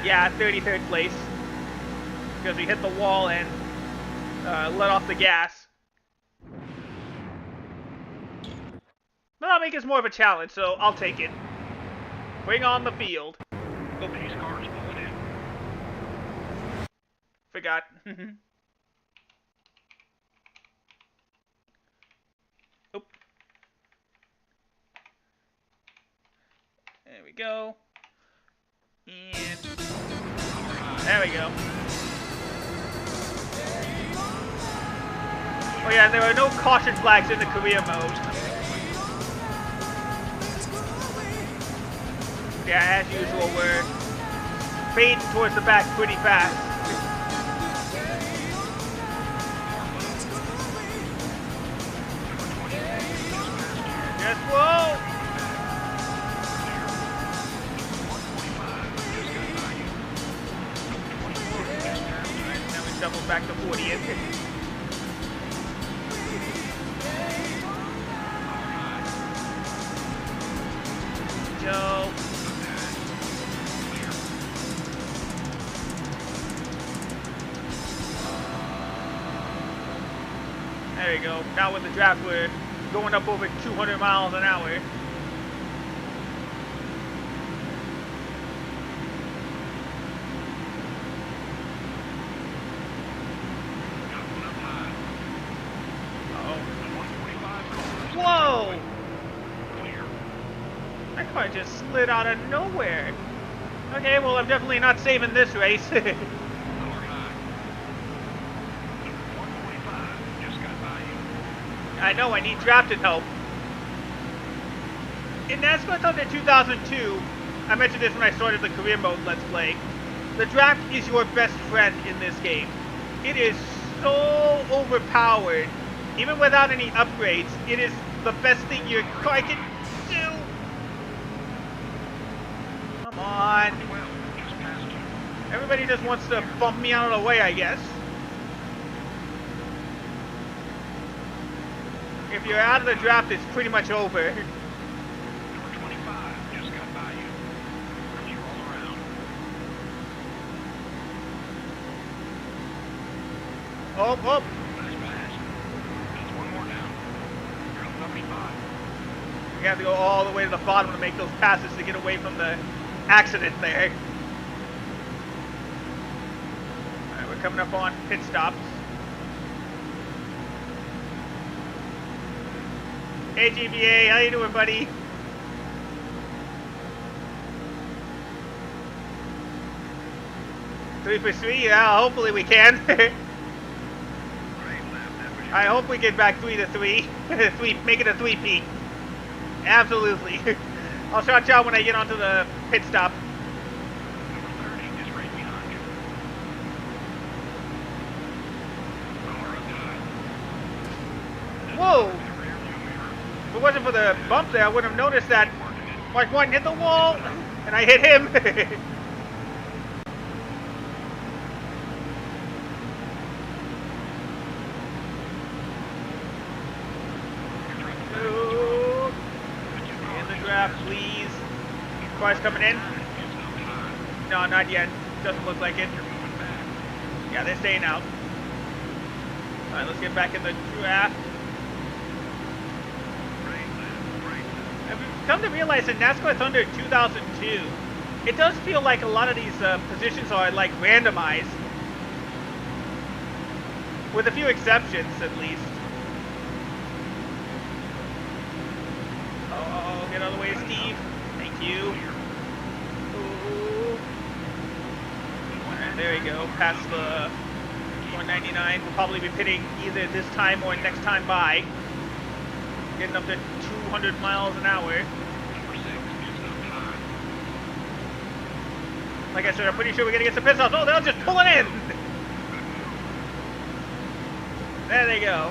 Yeah, 33rd place. Because we hit the wall and let off the gas. But that'll make us more of a challenge, so I'll take it. Bring on the field. Oh, These cars pulling in. forgot. Oop. There we go. And there we go. Oh yeah, there are no caution flags in the career mode. Yeah, as usual, we're fading towards the back pretty fast. Just whoa! Now we double back to 40th. Joe. There we go. Now with the draft, we're going up over 200 miles an hour. Whoa! That car just slid out of nowhere. Okay, well, I'm definitely not saving this race. I know, I need drafted help. In NASCAR Thunder 2002, I mentioned this when I started the career mode Let's Play, the draft is your best friend in this game. It is so overpowered. Even without any upgrades, it is the best thing your car can do. Come on. Everybody just wants to bump me out of the way, I guess. If you're out of the draft, it's pretty much over. Number 25 just got by you. You roll around. Oh, oh. Nice pass. Just one more down. You're on 75. We have to go all the way to the bottom to make those passes to get away from the accident there. Alright, we're coming up on pit stops. Hey GBA, how you doing, buddy? Three for three? Yeah, hopefully we can. I hope we get back 3 to 3. Make it a 3-peat. Absolutely. I'll shout you out when I get onto the pit stop. Number 30 is right behind you. Car untied. Whoa! If it wasn't for the bump there, I would have noticed that Mark Martin hit the wall, and I hit him. In the draft, please. Cars coming in? No, not yet. Doesn't look like it. Yeah, they're staying out. Alright, let's get back in the draft. I've come to realize in NASCAR Thunder 2002, it does feel like a lot of these positions are like randomized. With a few exceptions, at least. Oh, get out of the way, Steve. Thank you. Ooh. Alright, there we go. Past the 199. We'll probably be pitting either this time or next time by. Getting up to 200 miles an hour. Like I said, I'm pretty sure we're gonna get some pit stops. Oh, they'll just pull it in! There they go.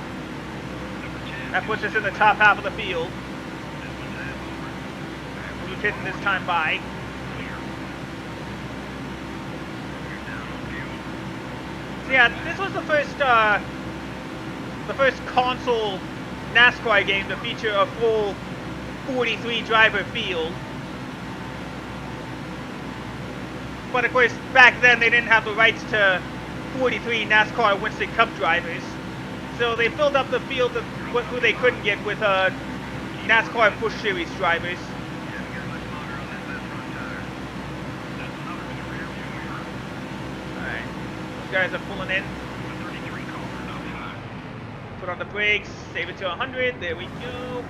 That puts us in the top half of the field. We'll be pitting this time by. So yeah, this was the first console NASCAR game to feature a full 43 driver field. But of course, back then they didn't have the rights to 43 NASCAR Winston Cup drivers. So they filled up the field of who they couldn't get with NASCAR Busch Series drivers. Alright, those guys are pulling in. Put on the brakes, save it to 100, there we go.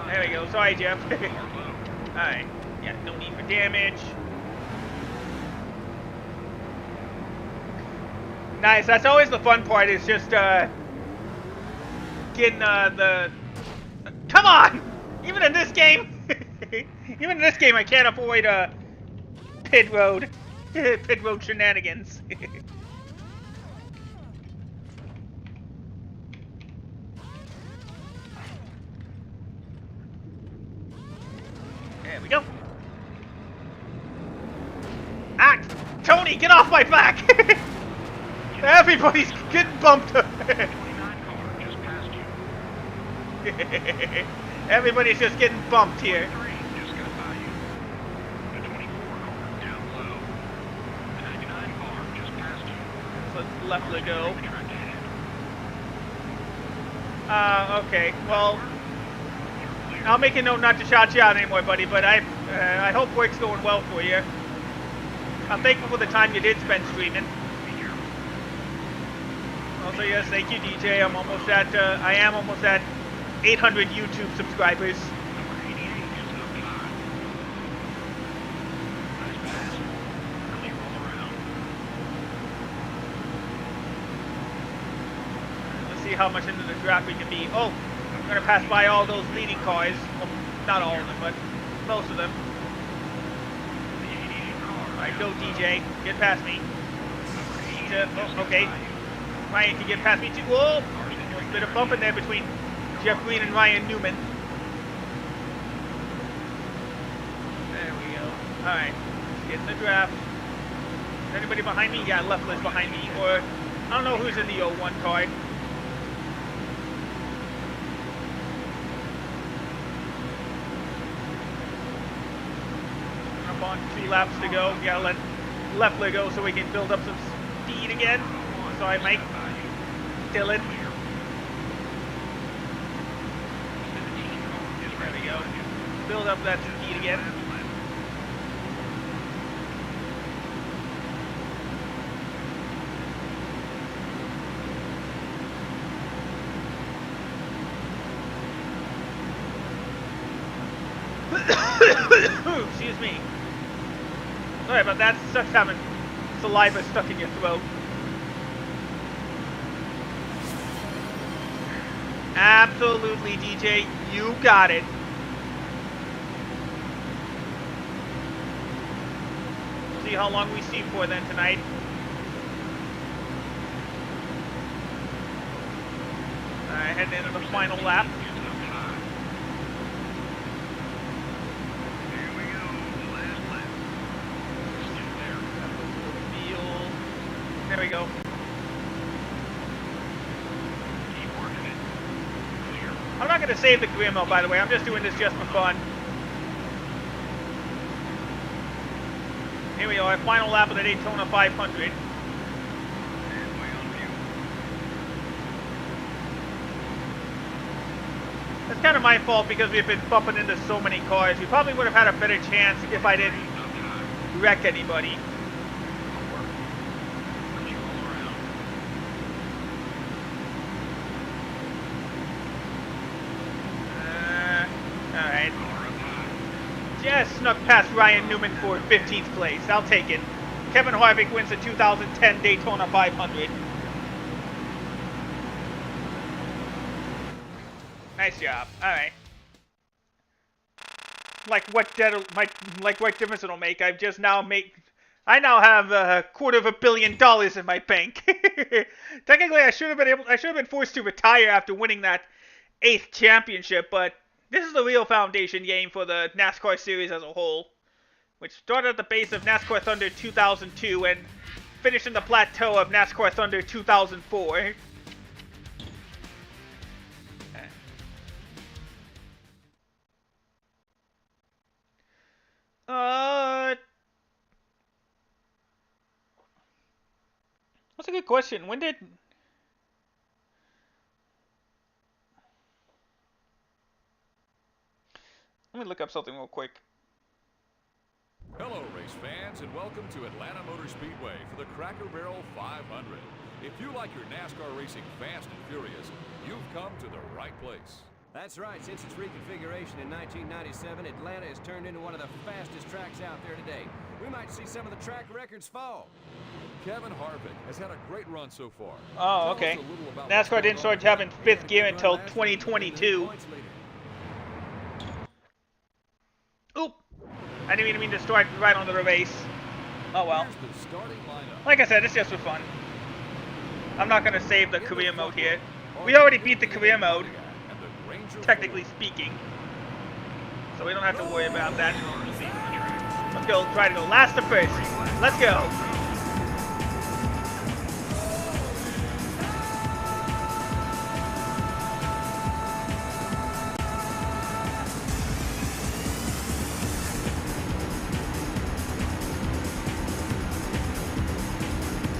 There we go, sorry Jeff. Alright, yeah, no need for damage. Nice, that's always the fun part, is just getting the... Come on! Even in this game, I can't avoid pit road shenanigans. There we go. Ah! Tony, get off my back! Everybody's getting bumped. Everybody's just getting bumped here. So left to go. Okay. Well, I'll make a note not to shout you out anymore, buddy. But I hope work's going well for you. I'm thankful for the time you did spend streaming. Also, yes, thank you, DJ. I am almost at 800 YouTube subscribers. Let's see how much into the draft we can be. Oh, I'm gonna pass by all those leading cars. Well, not all of them, but most of them. Alright, go DJ. Get past me. Oh, okay. Ryan can get past me too. Whoa! A bit of bump in there between Jeff Green and Ryan Newman. There we go. Alright. Let's get in the draft. Is anybody behind me? Yeah, Leffler's behind me. Or, I don't know who's in the 01 car. Up on 3 laps to go. Yeah, let Leffler go so we can build up some speed again. Sorry, Mike. Dylan. There we go. Build up that speed again. Excuse me. Sorry about that. Sucks having saliva stuck in your throat. Absolutely, DJ. You got it. See how long we see for then tonight. Alright, heading into the final lap. There we go. I'm not going to save the career mode, by the way. I'm just doing this just for fun. Here we are, final lap of the Daytona 500. That's kind of my fault because we've been bumping into so many cars. We probably would have had a better chance if I didn't wreck anybody. Alright. Just snuck past Ryan Newman for 15th place. I'll take it. Kevin Harvick wins the 2010 Daytona 500. Nice job. Alright. Like what difference it'll make? I now have $250 million in my bank. Technically, I should have been forced to retire after winning that 8th championship, but this is the real foundation game for the NASCAR series as a whole, which started at the base of NASCAR Thunder 2002 and finished in the plateau of NASCAR Thunder 2004. That's a good question. When did... Let me look up something real quick. Hello, race fans, and welcome to Atlanta Motor Speedway for the Cracker Barrel 500. If you like your NASCAR racing fast and furious, you've come to the right place. That's right. Since its reconfiguration in 1997, Atlanta has turned into one of the fastest tracks out there today. We might see some of the track records fall. Kevin Harvick has had a great run so far. Oh, okay. NASCAR didn't start having 5th gear until 2022. Oop! I didn't mean to start right on the race. Oh well. Like I said, it's just for fun. I'm not going to save the career mode here. We already beat the career mode, technically speaking. So we don't have to worry about that. Let's go, try to go last to first. Let's go.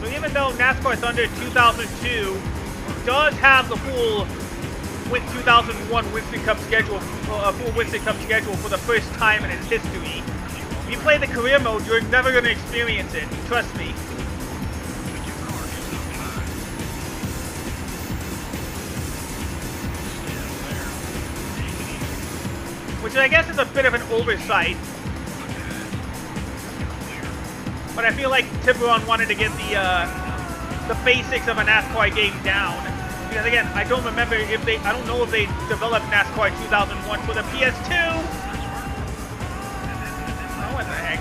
So even though NASCAR Thunder 2002 does have the full 2001 Winston Cup schedule, full Winston Cup schedule for the first time in its history. If you play the career mode, you're never going to experience it. Trust me. Which I guess is a bit of an oversight. But I feel like Tiburon wanted to get the basics of a NASCAR game down. Because again, I don't remember if I don't know if they developed NASCAR 2001 for the PS2. Oh, what the heck?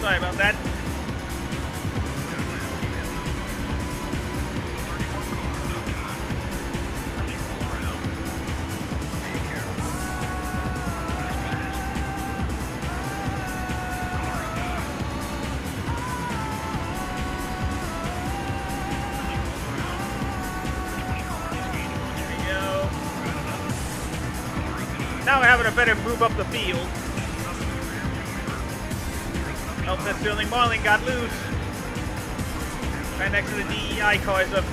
Sorry about that. Now we're having a better move up the field. Help that Sterling Marlin got loose. Right next to the DEI cars of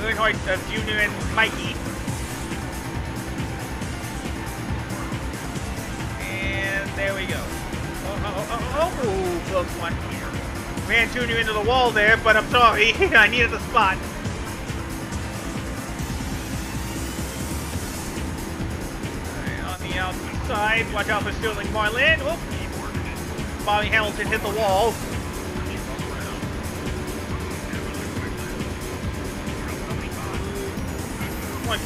Earnhardt Jr. and Mikey. And there we go. Oh, close one. Ran Jr. into the wall there, but I'm sorry. I needed the spot. Outside, watch out for Sterling Marlin. Whoop. Bobby Hamilton hit the wall.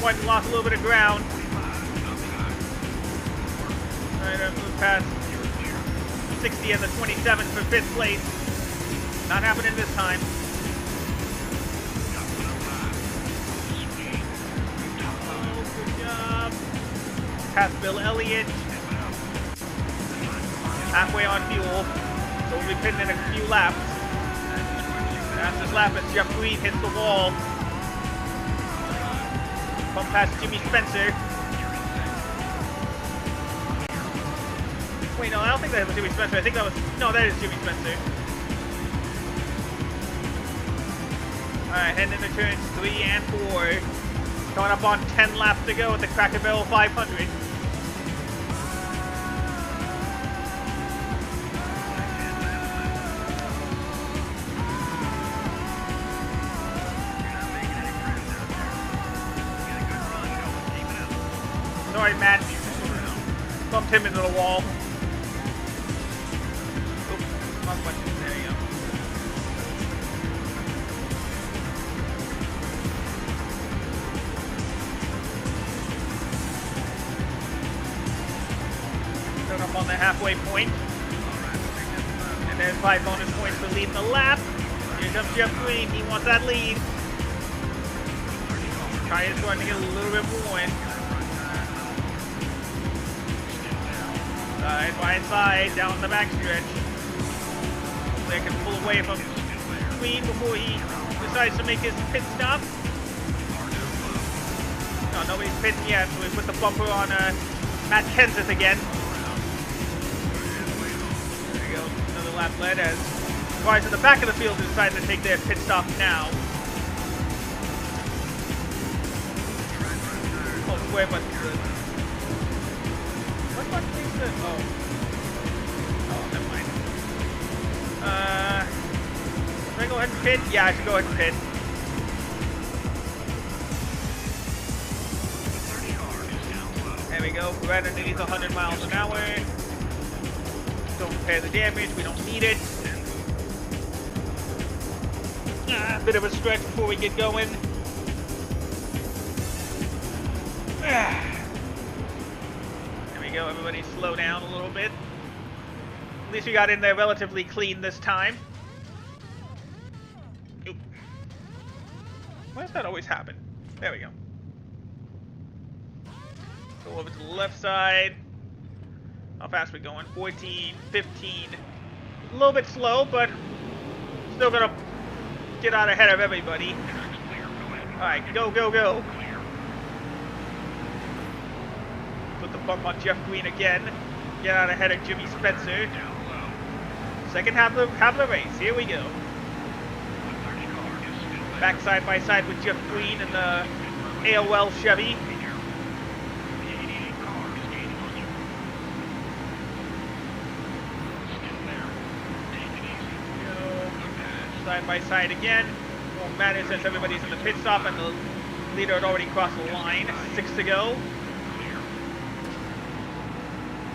Point lost a little bit of ground. Alright, I moved past 60 and the 27 for 5th place. Not happening this time. Oh, good job. Past Bill Elliott. Halfway on fuel. So we'll be pitting in a few laps. Fastest lap as Jeff Green hits the wall. Come past Jimmy Spencer. Wait, no, I don't think that was Jimmy Spencer. I think that was... No, that is Jimmy Spencer. Alright, heading into turns 3 and 4. Coming up on 10 laps to go at the Cracker Barrel 500. Sorry, Matt. Bumped him into the wall. Oops, wrong button. There you go. Coming up on the halfway point. And there's 5 bonus points for leading the lap. Here comes Jeff Green. He wants that lead. Tire is starting to get a little bit more in. Side by side, down the backstretch. They can pull away from Green before he decides to make his pit stop. No, nobody's pitting yet, so we put the bumper on Matt Kenseth again. There we go, another lap led as cars in the back of the field decide to take their pit stop now. Oh, square button. What button is this? Oh, never mind. Should I go ahead and pit? Yeah, I should go ahead and pit. There we go. Right underneath 100 miles an hour. Don't repair the damage. We don't need it. Bit of a stretch before we get going. Go, everybody slow down a little bit. At least we got in there relatively clean this time. Oop. Why does that always happen? There we go. Go over to the left side. How fast are we going? 14, 15. A little bit slow, but still gonna get out ahead of everybody. Alright, go, go, go. Put the bump on Jeff Green again. Get out ahead of Jimmy Spencer. Second half of the race. Here we go. Back side by side with Jeff Green in the AOL Chevy. Side by side again. Won't matter since everybody's in the pit stop and the leader had already crossed the line. 6 to go.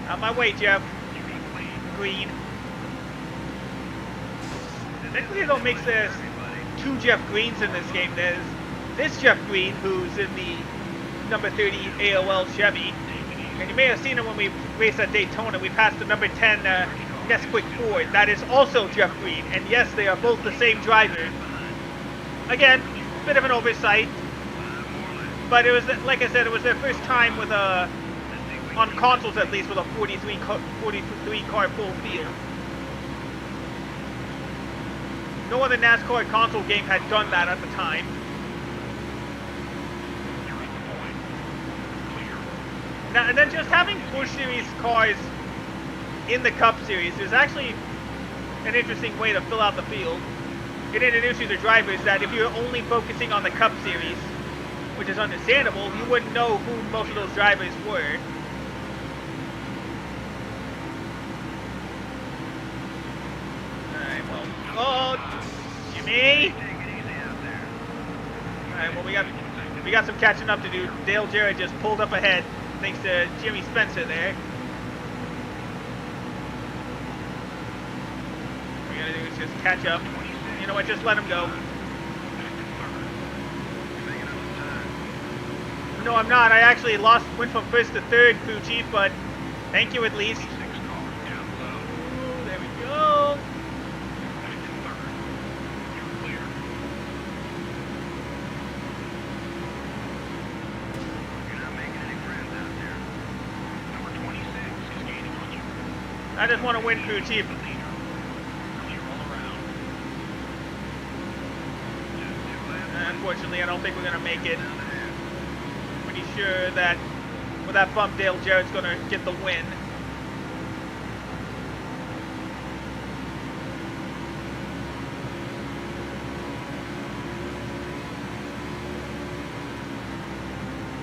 Out my way, Jeff. Green. Technically, though, makes this 2 Jeff Greens in this game. There's this Jeff Green, who's in the number 30 AOL Chevy. And you may have seen him when we raced at Daytona. We passed the number 10 Nesquik Ford. That is also Jeff Green. And yes, they are both the same driver. Again, bit of an oversight. But it was, like I said, it was their first time with a, on consoles at least, with a 43 car full field. No other NASCAR console game had done that at the time. Now, and then just having Busch Series cars in the Cup Series is actually an interesting way to fill out the field. It introduces the drivers that if you're only focusing on the Cup Series, which is understandable, you wouldn't know who most of those drivers were. Alright, well, oh, Jimmy! Alright, well, we got some catching up to do. Dale Jarrett just pulled up ahead, thanks to Jimmy Spencer there. What we gotta do is just catch up. You know what, just let him go. No, I'm not. I actually went from first to third, crew chief, but thank you at least. Ooh, there we go. I just want to win, crew chief. Unfortunately, I don't think we're going to make it. Pretty sure that with that bump, Dale Jarrett's going to get the win.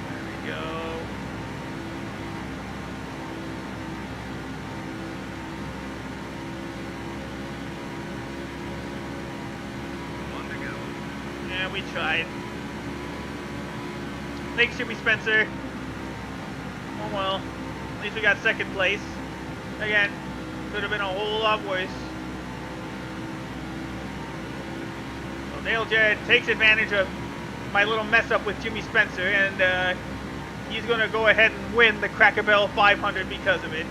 There we go. Yeah, we tried. Thanks, Jimmy Spencer. Oh well. At least we got second place. Again, could have been a whole lot worse. So Dale Jarrett takes advantage of my little mess up with Jimmy Spencer, and he's going to go ahead and win the Cracker Barrel 500 because of it.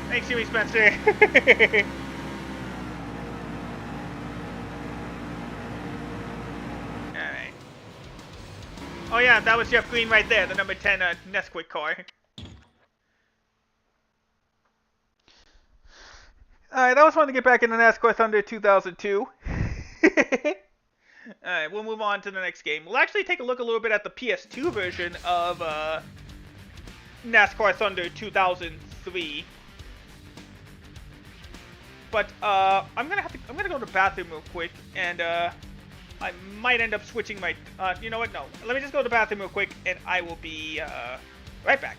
Thanks, Jimmy Spencer. Alright. Oh yeah, that was Jeff Green right there, the number 10 Nesquik car. Alright, that was fun to get back into NASCAR Thunder 2002. Alright, we'll move on to the next game. We'll actually take a look a little bit at the PS2 version of NASCAR Thunder 2003. But I'm gonna go to the bathroom real quick, and I might end up switching my. You know what? No, let me just go to the bathroom real quick, and I will be right back.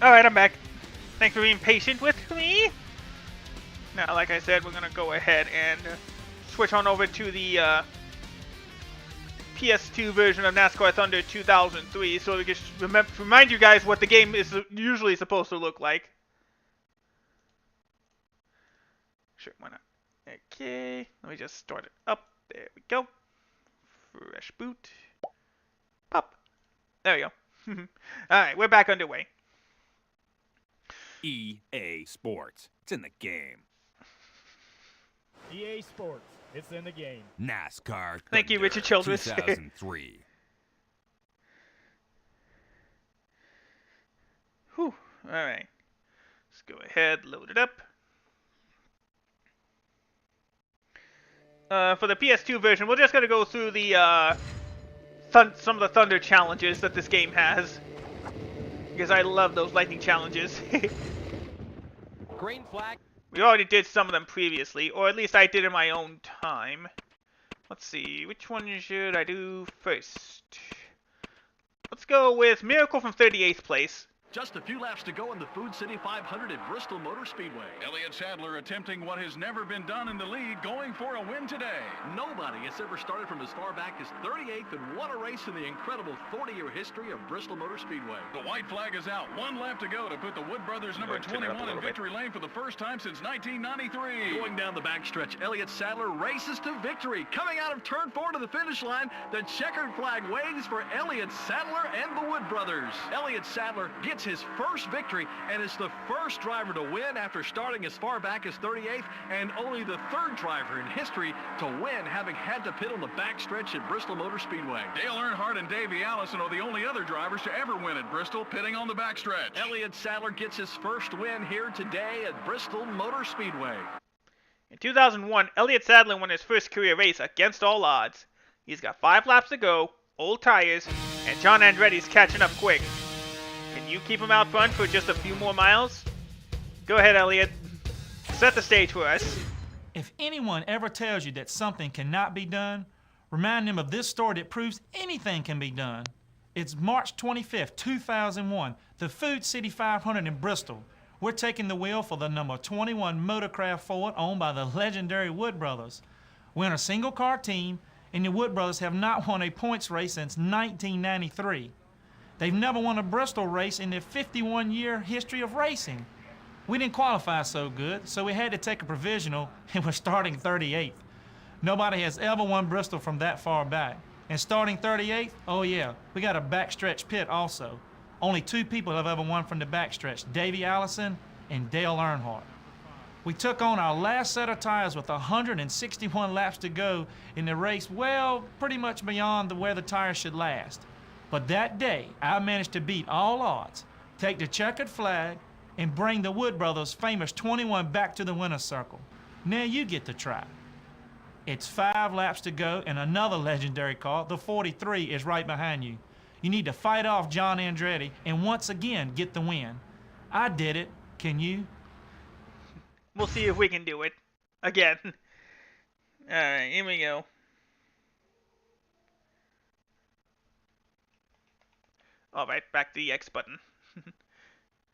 Alright, I'm back. Thanks for being patient with me. Now, like I said, we're gonna go ahead and switch on over to the PS2 version of NASCAR Thunder 2003, so we can remind you guys what the game is usually supposed to look like. Sure, why not? Okay, let me just start it up. There we go. Fresh boot. Pop. There we go. Alright, we're back underway. EA Sports. It's in the game. EA Sports. It's in the game. NASCAR Thank you, Thunder Richard Childress. 2003. Whew. Alright. Let's go ahead, load it up. For the PS2 version, we're just going to go through the some of the Thunder challenges that this game has. Because I love those lightning challenges. Green flag. We already did some of them previously, or at least I did in my own time. Let's see, which one should I do first? Let's go with Miracle from 38th place. Just a few laps to go in the Food City 500 at Bristol Motor Speedway. Elliott Sadler attempting what has never been done in the lead, going for a win today. Nobody has ever started from as far back as 38th and won a race in the incredible 40-year history of Bristol Motor Speedway. The white flag is out. 1 lap to go to put the Wood Brothers number 21 in victory lane for the first time since 1993. Going down the backstretch, Elliott Sadler races to victory. Coming out of turn 4 to the finish line, the checkered flag waves for Elliott Sadler and the Wood Brothers. Elliott Sadler gets his first victory and is the first driver to win after starting as far back as 38th, and only the 3rd driver in history to win, having had to pit on the backstretch at Bristol Motor Speedway. Dale Earnhardt and Davey Allison are the only other drivers to ever win at Bristol, pitting on the backstretch. Elliott Sadler gets his first win here today at Bristol Motor Speedway. In 2001, Elliott Sadler won his first career race against all odds. He's got 5 laps to go, old tires, and John Andretti's catching up quick. Can you keep him out front for just a few more miles? Go ahead, Elliott. Set the stage for us. If anyone ever tells you that something cannot be done, remind them of this story that proves anything can be done. It's March 25th, 2001, the Food City 500 in Bristol. We're taking the wheel for the number 21 Motorcraft Ford owned by the legendary Wood Brothers. We're in a single-car team, and the Wood Brothers have not won a points race since 1993. They've never won a Bristol race in their 51-year history of racing. We didn't qualify so good, so we had to take a provisional, and we're starting 38th. Nobody has ever won Bristol from that far back. And starting 38th, oh yeah, we got a backstretch pit also. Only 2 people have ever won from the backstretch, Davey Allison and Dale Earnhardt. We took on our last set of tires with 161 laps to go in the race, well, pretty much beyond where the tires should last. But that day, I managed to beat all odds, take the checkered flag, and bring the Wood Brothers' famous 21 back to the winner's circle. Now you get to try. It's 5 laps to go, and another legendary car, the 43, is right behind you. You need to fight off John Andretti and once again get the win. I did it. Can you? We'll see if we can do it. Again. Alright, here we go. Alright, back to the X button.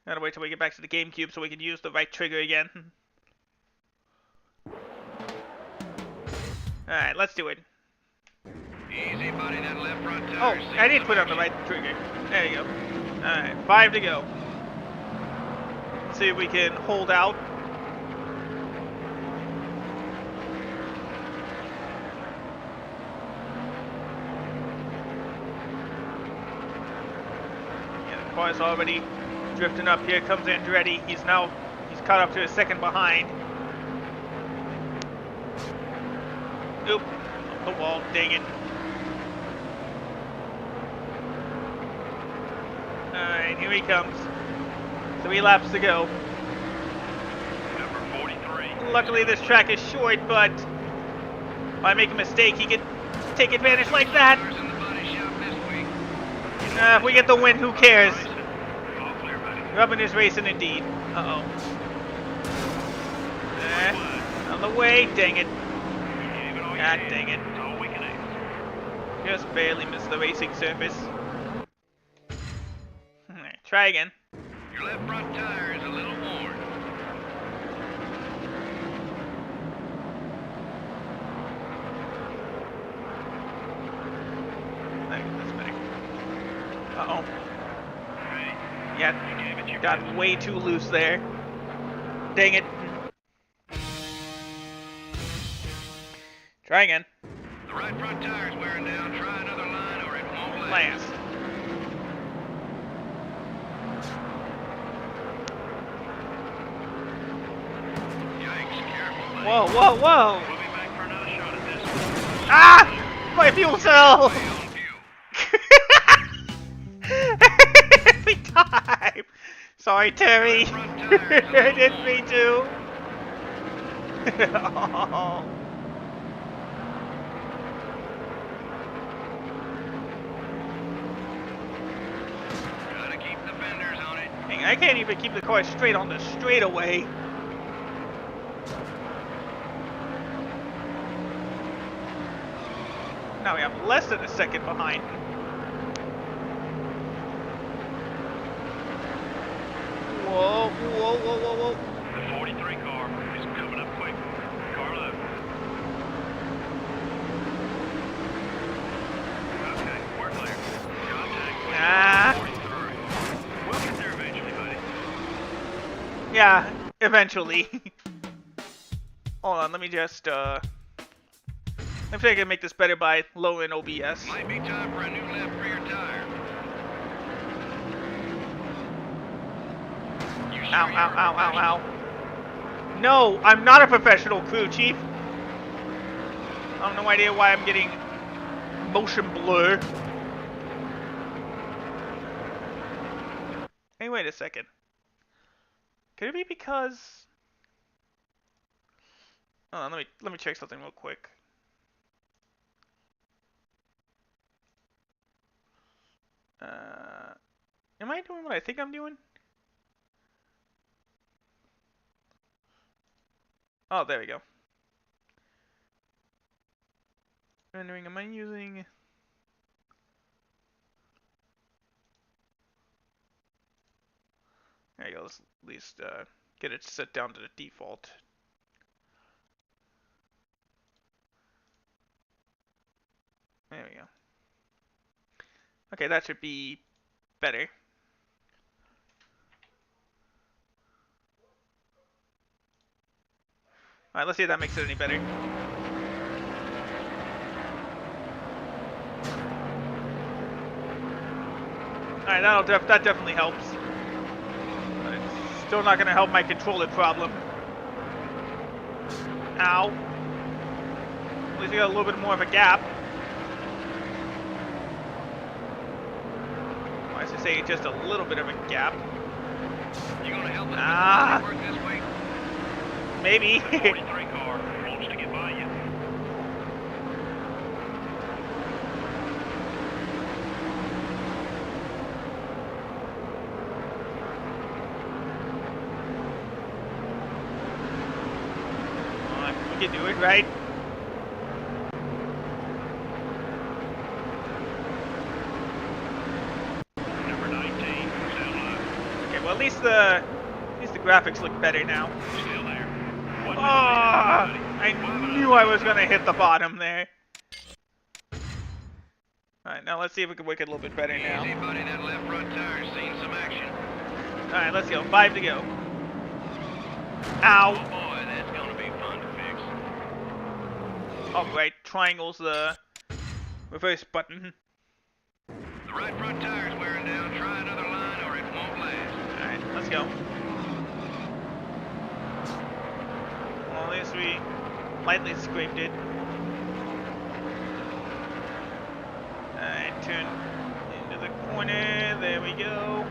Gotta wait till we get back to the GameCube so we can use the right trigger again. Alright, let's do it. Easy, buddy, that left front Oh, I did put on the right trigger. There you go. Alright, 5 to go. Let's see if we can hold out. Car's already drifting up. Here comes Andretti. He's caught up to a second behind. Oop, off the wall, dang it. Alright, here he comes. 3 laps to go. Number 43. Luckily this track is short, but if I make a mistake, he can take advantage like that. If we get the win, who cares? Rubbin is racing indeed. Uh-oh. On the way, dang it. God dang it. Just barely missed the racing surface. Alright, try again. Your left front tire is a little worn. That's better. Uh-oh. Hey, Yeah, you gave it your got best. way too loose there. Dang it. Try again. The right front tire's wearing down. Try another line or it won't Last. Yikes, careful, buddy. Whoa, whoa, whoa! We'll be back for another shot at this one. Ah! My fuel cell! Way on view. Every time! Sorry, Terry. I didn't mean to. Oh. Gotta keep the fenders on it. Dang, I can't even keep the car straight on the straightaway. Now we have less than a second behind. Whoa, whoa, whoa, whoa, whoa. The 43 car is coming up quick. Car left. Okay, we're clear. Contact with Ah. 43. We'll get there eventually, buddy. Yeah, eventually. Hold on, let me just, let me see if I can make this better by lowering OBS. Might be time for a new left rear tire. You sure Ow, you're ow, a ow, ow, professional? ow. No, I'm not a professional crew chief. I have no idea why I'm getting motion blur. Hey, wait a second. Could it be because... Hold on, let me check something real quick. Am I doing what I think I'm doing? Oh, there we go. Rendering, am I using... There you go, let's at least get it set down to the default. There we go. Okay, that should be better. Alright, let's see if that makes it any better. Alright, that definitely helps. But it's still not gonna help my controller problem. Ow. At least we got a little bit more of a gap. I should say just a little bit of a gap. You gonna help us Ah. work this week? Maybe. The 43 car wants to get by you. We can do it, right? Number 19, sound live. Okay, well at least the graphics look better now. Still there. One Ah, minute, I buddy. knew I was gonna hit the bottom there. Alright, now let's see if we can work it a little bit better now. Easy, buddy. That left front tire's seen some action. Alright, let's go. 5 to go. Oh Ow. boy, that's gonna be fun to fix. Alright, triangle's the reverse button. The right front tire's wearing down. Try another line or it won't last. Alright, let's go. Well, at least we lightly scraped it. Alright, turn into the corner. There we go.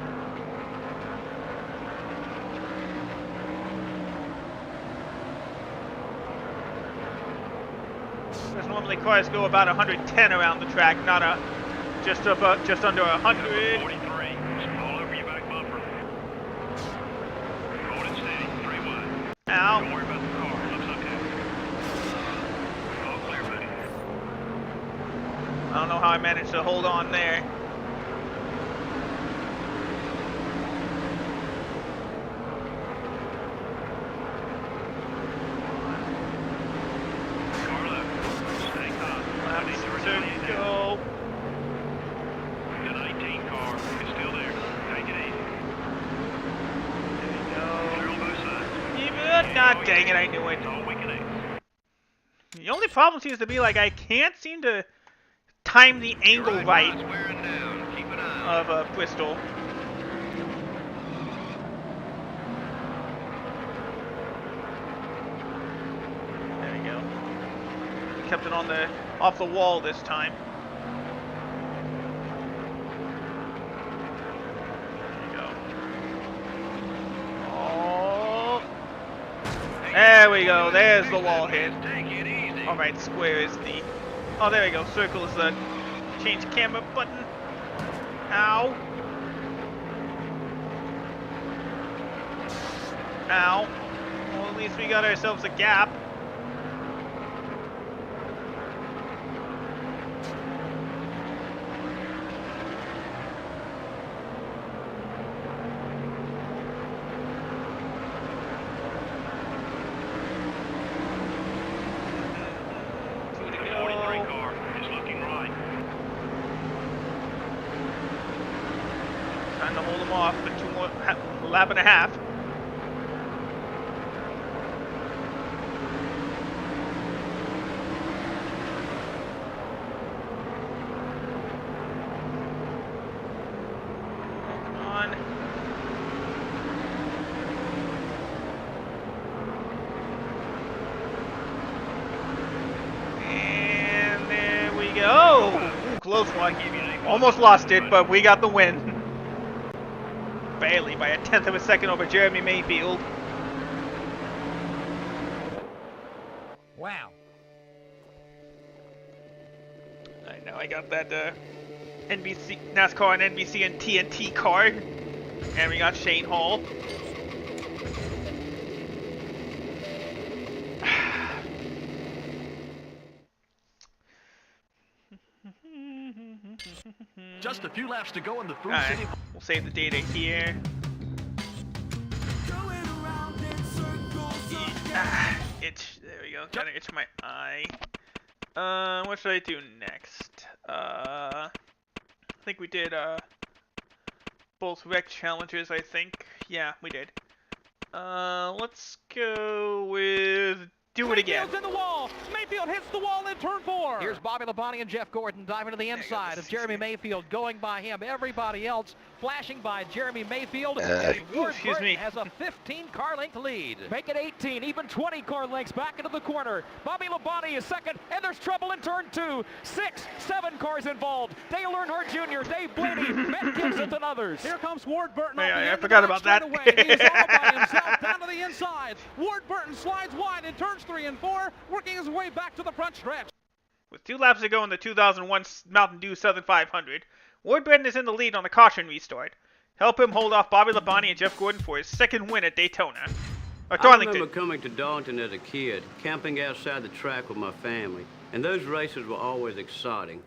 Because normally cars go about 110 around the track, not just under 100. 43, just all over your back bumper. Hold it steady, 3 wide. Ow. Don't worry about the car, it looks okay. All clear, buddy. I don't know how I managed to hold on there. God dang it, I knew it. The only problem seems to be like I can't seem to time the angle right of Bristol. There we go. Kept it on the off the wall this time. There we go. There's the wall hit. Alright, square is the... Oh, there we go. Circle is the change camera button. Ow. Ow. Well, at least we got ourselves a gap. Trying to hold them off for a lap and a half. Come on. And there we go. Ooh, close one. Almost lost it, but we got the win. Barely, by a tenth of a second over Jeremy Mayfield. Wow. I know, I got that NBC, NASCAR and NBC and TNT card. And we got Shane Hall. Just a few laps to go in the Food Alright, City. we'll save the data here. There we go. Gotta itch my eye. What should I do next? I think we did both rec challenges. I think. Yeah, we did. Let's go with do it again. Mayfield's in the wall. Mayfield hits the wall in turn 4. Here's Bobby Labonte and Jeff Gordon diving to the inside of Jeremy Mayfield, going by him. Everybody else flashing by Jeremy Mayfield. Ward excuse Burton me. has a 15-car length lead. Make it 18, even 20 car lengths back into the corner. Bobby Labonte is second, and there's trouble in turn 2. 6, 7 cars involved. Dale Earnhardt Jr., Dave Blaney, Matt Gibson, and others. Here comes Ward Burton. Hey, off the I end of forgot the about back that. straightaway. He's all by himself down to the inside. Ward Burton slides wide in turns 3 and 4, working his way back to the front stretch. With 2 laps to go in the 2001 Mountain Dew Southern 500, Ward Burton is in the lead on the caution restart. Help him hold off Bobby Labonte and Jeff Gordon for his second win at Daytona. Or I Darlington. remember coming to Darlington as a kid, camping outside the track with my family, and those races were always exciting.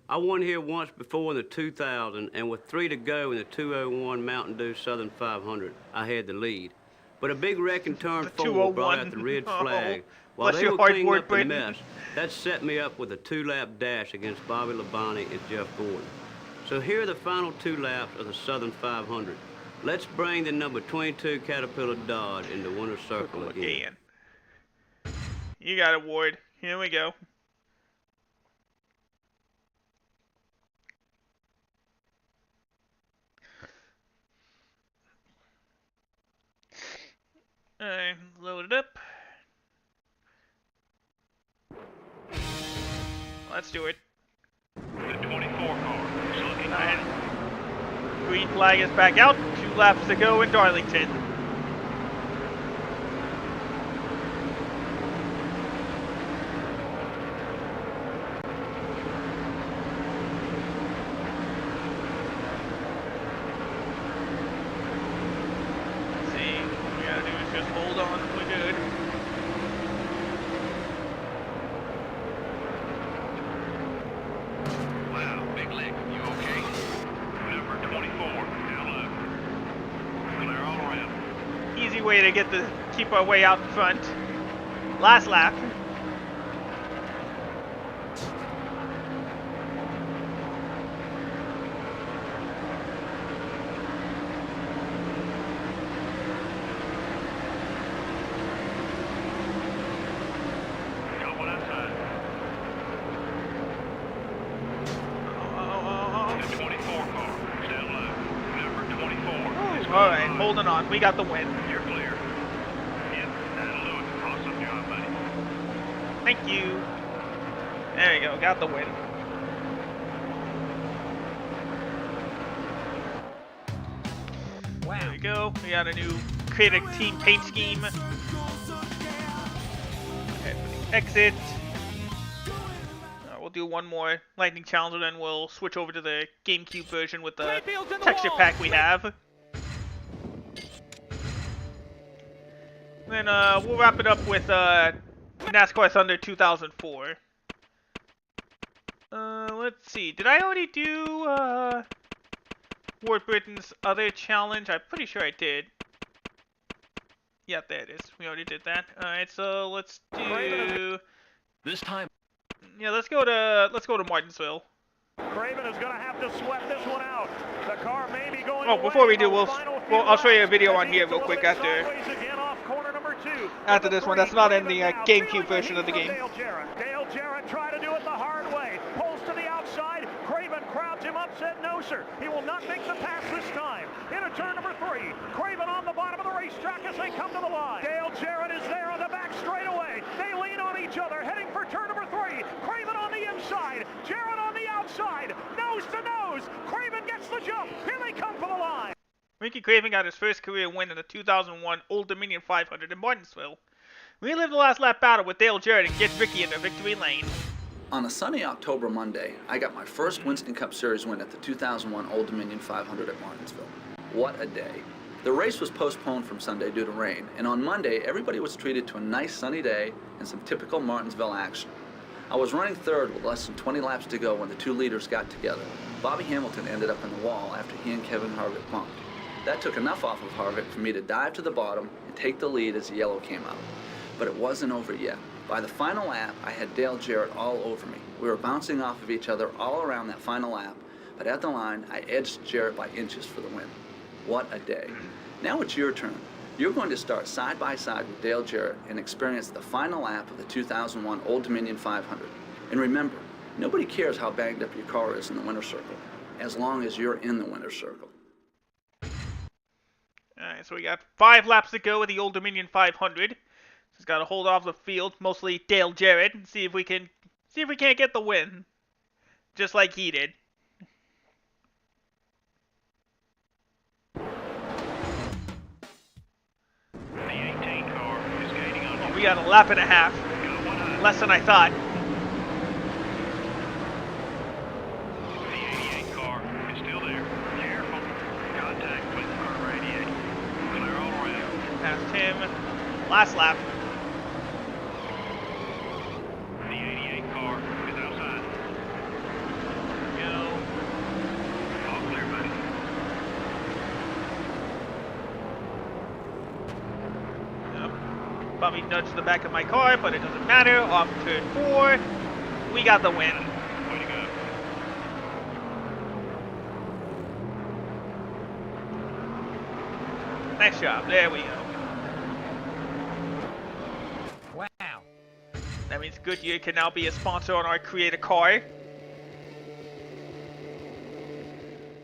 I won here once before in the 2000, and with 3 to go in the 201 Mountain Dew Southern 500, I had the lead. But a big wreck in turn 4 brought out the red flag. While Bless they your were heart, cleaning Ward up the Burton. mess, that set me up with a 2-lap dash against Bobby Labonte and Jeff Gordon. So here are the final 2 laps of the Southern 500. Let's bring the number 22 Caterpillar Dodge into winner's circle again. You got it, Ward. Here we go. Alright, load it up. Let's do it. The 24 car is looking Alright. Green flag is back out. 2 laps to go in Darlington. Let's see. What we gotta do is just hold on. We're good. Wow, big lick. You okay? Number 24, now look. Clear all around. Easy way to keep our way out in front. Last lap. holding on. We got the win. You're clear. Yep, that'll do it. Awesome job, buddy. Thank you. There you go. Got the win. Wow. There we go. We got a new creative team paint scheme. Exit. We'll do one more lightning challenge and then we'll switch over to the GameCube version with the texture pack we have. Then we'll wrap it up with NASCAR Thunder 2004. Let's see. Did I already do Ward Britain's other challenge? I'm pretty sure I did. Yeah, there it is. We already did that. Alright, so let's do This time. yeah, let's go to Martinsville. Craven is going to have to sweat this one out. The car may be going Oh, before we do, I'll show you a video on here real quick after this one. That's not in the GameCube version of the game. Dale Jarrett tried to do it the hard way. Pulls to the outside. Craven crowds him up, said no, sir. He will not make the pass this time. Into turn number 3. Craven on the bottom of the racetrack as they come to the line. Dale Jarrett is there on the back straightaway. They lean on each other, heading for turn number 3. Craven on the inside. Jarrett on the outside. Nose to nose. Craven gets the jump. Here they come for the line. Ricky Craven got his first career win in the 2001 Old Dominion 500 in Martinsville. We lived the last lap battle with Dale Jarrett and get Ricky into victory lane. On a sunny October Monday, I got my first Winston Cup Series win at the 2001 Old Dominion 500 at Martinsville. What a day. The race was postponed from Sunday due to rain, and on Monday, everybody was treated to a nice sunny day and some typical Martinsville action. I was running third with less than 20 laps to go when the two leaders got together. Bobby Hamilton ended up in the wall after he and Kevin Harvick bumped. That took enough off of Harvick for me to dive to the bottom and take the lead as the yellow came out. But it wasn't over yet. By the final lap, I had Dale Jarrett all over me. We were bouncing off of each other all around that final lap, but at the line, I edged Jarrett by inches for the win. What a day. Now it's your turn. You're going to start side by side with Dale Jarrett and experience the final lap of the 2001 Old Dominion 500. And remember, nobody cares how banged up your car is in the winner's circle, as long as you're in the winner's circle. Alright, so we got 5 laps to go with the Old Dominion 500. Just gotta hold off the field, mostly Dale Jarrett, and see if we can't get the win. Just like he did. The 18 car is gaining on you. We got a lap and a half. Less than I thought. The 88 car is still there. Careful. Contact with car radiator. Clear all around. Past him. Last lap. The 88 car is outside. Go. All clear, buddy. Yep. Bobby nudged the back of my car, but it doesn't matter. Off turn 4. We got the win. Way to go. Nice job. There we go. Wow. That means Goodyear can now be a sponsor on our Create a Car.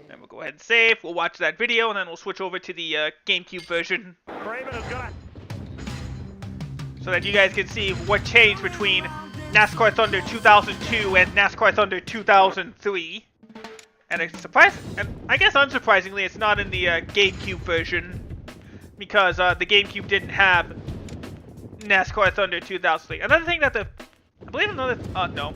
And we'll go ahead and save. We'll watch that video, and then we'll switch over to the GameCube version. Craven is going to So that you guys can see what changed between NASCAR Thunder 2002 and NASCAR Thunder 2003. And I guess unsurprisingly, it's not in the GameCube version because the GameCube didn't have NASCAR Thunder 2003. Another thing that no.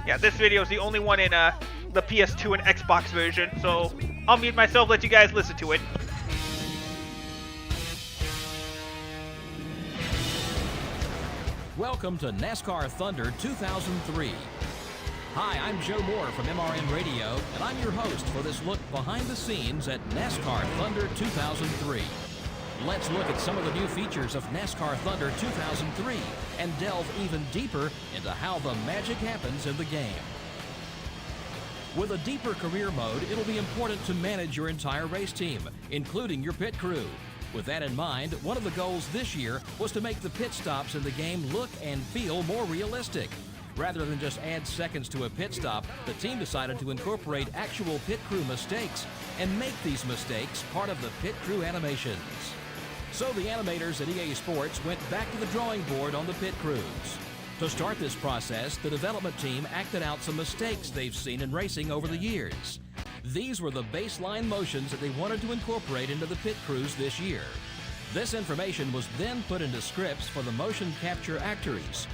Yeah, this video is the only one in the PS2 and Xbox version, so I'll mute myself, let you guys listen to it. Welcome to NASCAR Thunder 2003. Hi, I'm Joe Moore from MRN Radio, and I'm your host for this look behind the scenes at NASCAR Thunder 2003. Let's look at some of the new features of NASCAR Thunder 2003 and delve even deeper into how the magic happens in the game. With a deeper career mode, it'll be important to manage your entire race team, including your pit crew. With that in mind, one of the goals this year was to make the pit stops in the game look and feel more realistic. Rather than just add seconds to a pit stop, the team decided to incorporate actual pit crew mistakes and make these mistakes part of the pit crew animations. So the animators at EA Sports went back to the drawing board on the pit crews. To start this process, the development team acted out some mistakes they've seen in racing over the years. These were the baseline motions that they wanted to incorporate into the pit crews this year. This information was then put into scripts for the motion capture actors.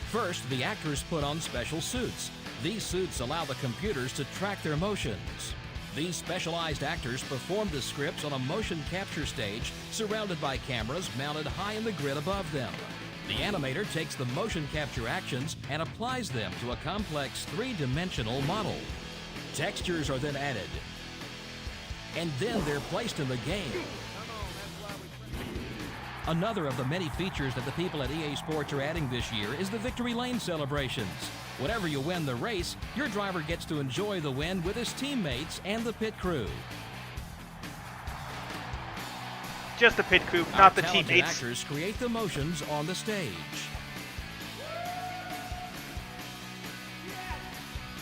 First, the actors put on special suits. These suits allow the computers to track their motions. These specialized actors performed the scripts on a motion capture stage surrounded by cameras mounted high in the grid above them. The animator takes the motion capture actions and applies them to a complex three-dimensional model. Textures are then added, and then they're placed in the game. Another of the many features that the people at EA Sports are adding this year is the Victory Lane celebrations. Whenever you win the race, your driver gets to enjoy the win with his teammates and the pit crew. Just the pit crew, not the Talented teammates. Actors create the motions on the stage.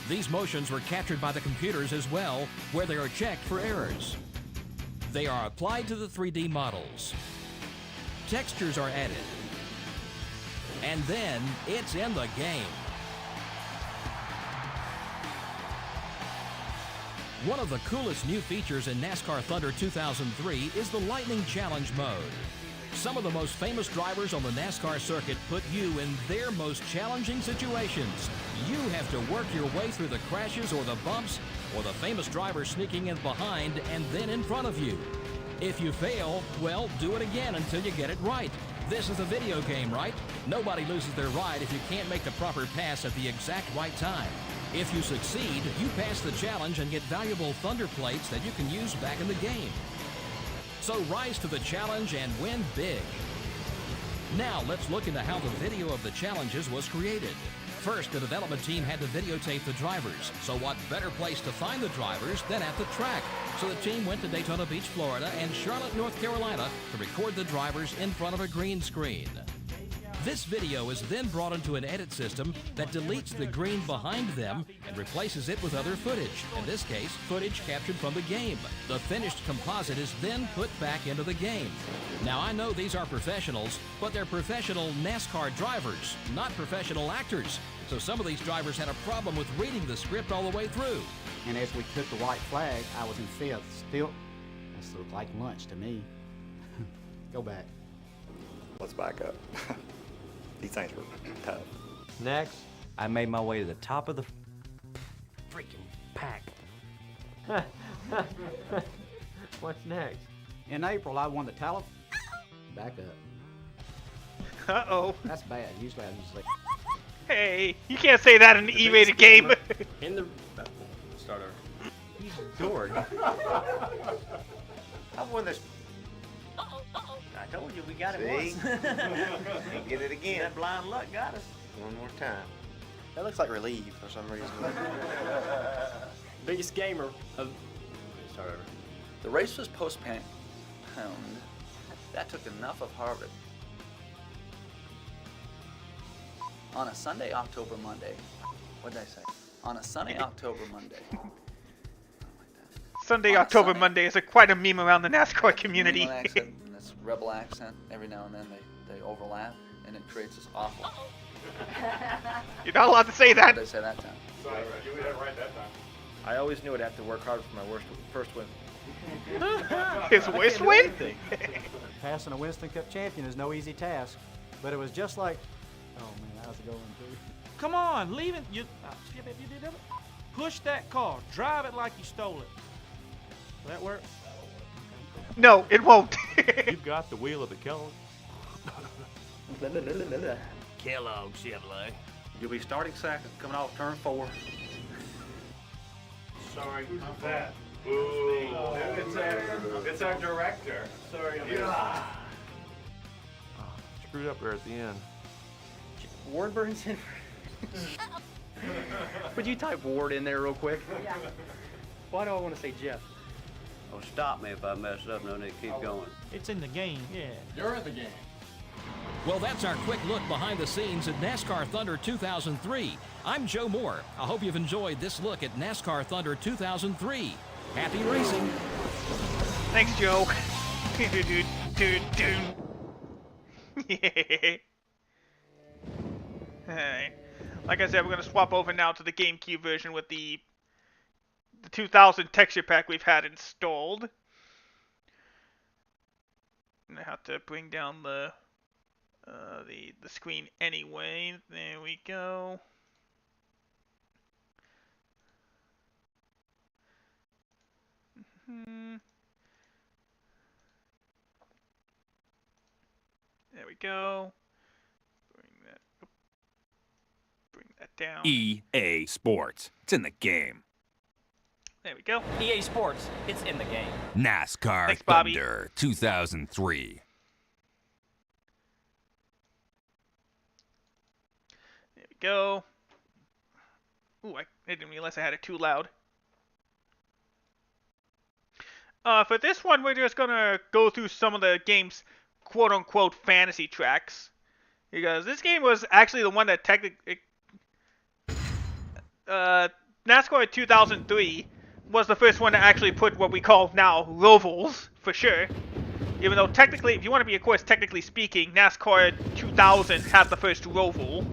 These motions were captured by the computers as well, where they are checked for errors. They are applied to the 3D models. Textures are added. And then it's in the game. One of the coolest new features in NASCAR Thunder 2003 is the Lightning Challenge mode. Some of the most famous drivers on the NASCAR circuit put you in their most challenging situations. You have to work your way through the crashes or the bumps, or the famous driver sneaking in behind and then in front of you. If you fail, well, do it again until you get it right. This is a video game, right? Nobody loses their ride if you can't make the proper pass at the exact right time. If you succeed, you pass the challenge and get valuable Thunder plates that you can use back in the game. So rise to the challenge and win big. Now let's look into how the video of the challenges was created. First, the development team had to videotape the drivers. So what better place to find the drivers than at the track? So the team went to Daytona Beach, Florida and Charlotte, North Carolina to record the drivers in front of a green screen. This video is then brought into an edit system that deletes the green behind them and replaces it with other footage. In this case, footage captured from the game. The finished composite is then put back into the game. Now I know these are professionals, but they're professional NASCAR drivers, not professional actors. So some of these drivers had a problem with reading the script all the way through. And as we took the white flag, I was in fifth. Still, this looked like lunch to me. Go back. Let's back up. These things were tough. Next, I made my way to the top of the freaking pack. What's next? In April, I won the Talent. Back up. Uh-oh. That's bad. Usually I just say. Hey, you can't say that in an E-rated game. In the start over. He's a dork. I won this. I told you we got it See? once. Can't get it again. That blind luck got us. One more time. That looks like relief for some reason. Biggest gamer of. Start over. The race was postponed. That took enough of Harvard. On a Sunday, October Monday. What did I say? On a sunny October Monday. Sunday, October, Monday is quite a meme around the NASCAR community. Accent, and this rebel accent, every now and then they overlap, and it creates this awful. You're not allowed to say that. What did I say that time? Sorry, you did it right that time. I always knew I'd have to work hard for my first win. His worst win? Passing a Winston Cup champion is no easy task, but it was just like, oh man, how's it going too? Come on, leave it. Push that car. Drive it like you stole it. Will that work? No, it won't. You've got the wheel of the Kellogg. Kellogg Chevrolet. You'll be starting second, coming off turn 4. Sorry, I'm fat. Boo. It's our director. Sorry, I'm Screwed up there at the end. Wardburn's in. Would you type Ward in there real quick? Yeah. Why do I want to say Jeff? Oh, stop me if I mess up. No need to keep going. It's in the game, yeah. You're in the game. Well, that's our quick look behind the scenes at NASCAR Thunder 2003. I'm Joe Moore. I hope you've enjoyed this look at NASCAR Thunder 2003. Happy racing. Thanks, Joe. Alright. Like I said, we're going to swap over now to the GameCube version with the 2000 texture pack we've had installed. I'm going to have to bring down the screen anyway. There we go. There we go. Bring that down. EA Sports. It's in the game. There we go. EA Sports. It's in the game. NASCAR Thanks, Bobby. Thunder 2003. There we go. Ooh, I didn't realize I had it too loud. For this one, we're just gonna go through some of the game's quote-unquote fantasy tracks, because this game was actually the one that technically NASCAR 2003 was the first one to actually put what we call now rovals, for sure. Even though technically, if you want to be, of course, technically speaking, NASCAR 2000 had the first roval.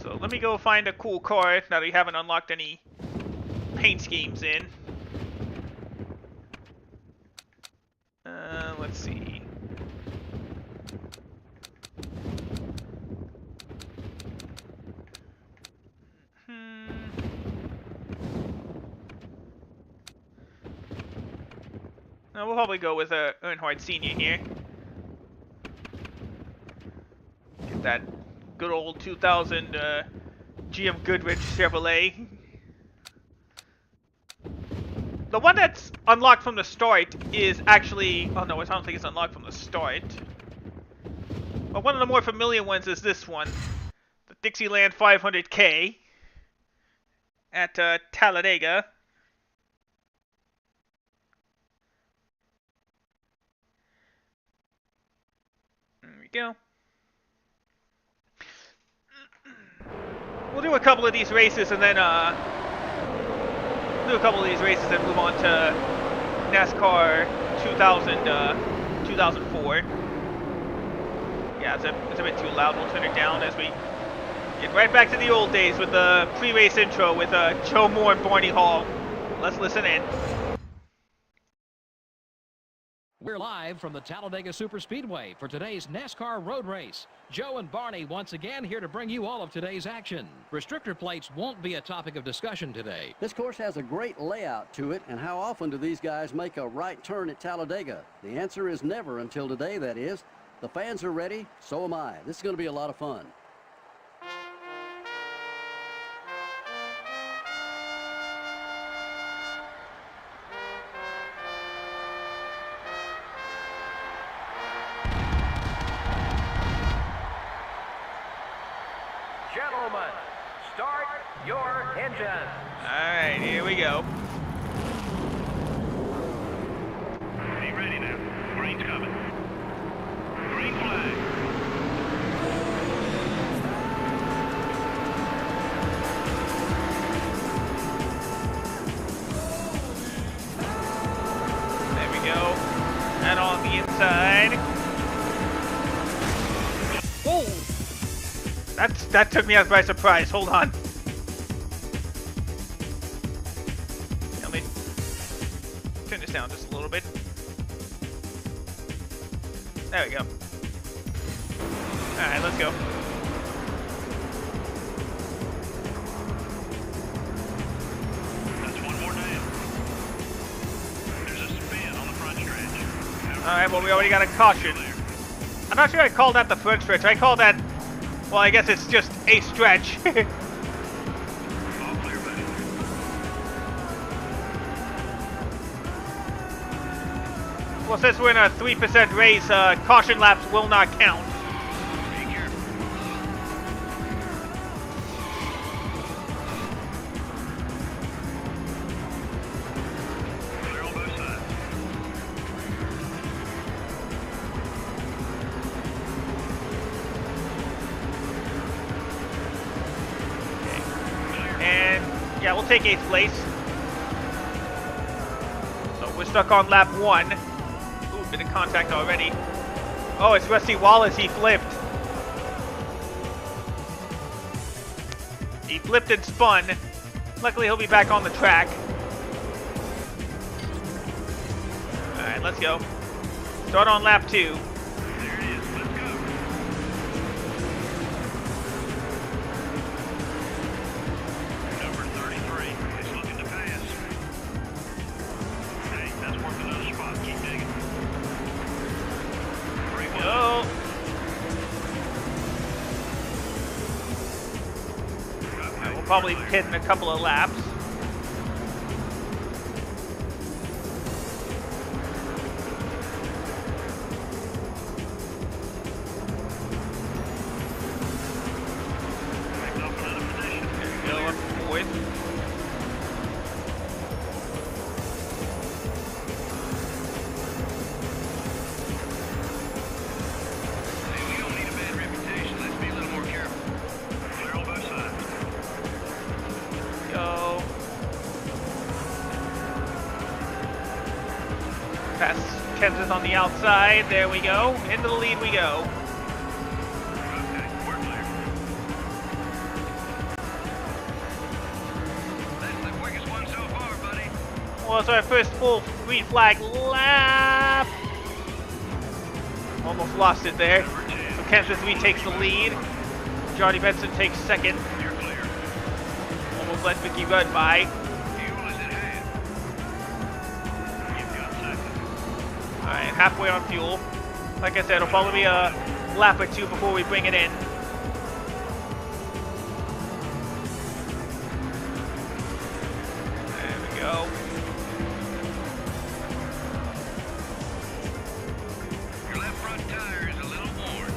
So let me go find a cool car that we haven't unlocked any paint schemes in. Let's see. No, we'll probably go with Earnhardt Sr. here. Get that good old 2000 GM Goodrich Chevrolet. The one that's unlocked from the start is actually... Oh no, I don't think it's unlocked from the start. But one of the more familiar ones is this one. The Dixieland 500K at Talladega. There we go. We'll do a couple of these races and then move on to NASCAR 2004. Yeah, it's a bit too loud. We'll turn it down as we get right back to the old days with the pre-race intro with Joe Moore and Barney Hall. Let's listen in. We're live from the Talladega Superspeedway for today's NASCAR road race. Joe and Barney once again here to bring you all of today's action. Restrictor plates won't be a topic of discussion today. This course has a great layout to it, and how often do these guys make a right turn at Talladega? The answer is never, until today, that is. The fans are ready, so am I. This is going to be a lot of fun. Gentlemen, start your engines. Alright, here we go. Be ready now. Green's coming. Green flag. There we go. And on the inside. Whoa! That took me out by surprise. Hold on. Let me turn this down just a little bit. There we go. Alright, let's go. That's one more down. There's a spin on the front stretch. Alright, well, we already got a caution. I'm not sure I call that the front stretch. I call that... Well, I guess it's just a stretch. Well, since we're in a 3% race, caution laps will not count. Yeah, we'll take 8th place. So we're stuck on lap 1. Ooh, bit of contact already. Oh, it's Rusty Wallace. He flipped. He flipped and spun. Luckily, he'll be back on the track. Alright, let's go. Start on lap 2. Probably pit in a couple of laps. Go up 4th. We don't need a bad reputation. Let's be a little more careful. Clear on both sides. Go. Pass Kenseth on the outside. There we go. Into the lead we go. Okay, we're clear. That's the quickest one so far, buddy. Well, it's our first full green flag lap. Almost lost it there. So Kenseth retakes the lead. Johnny Benson takes 2nd. You're clear. Almost let Vicky run by. Fuel is at hand. You've got 2nd. Alright, halfway on fuel. Like I said, it'll probably be a lap or 2 before we bring it in. There we go. Your left front tire is a little worn.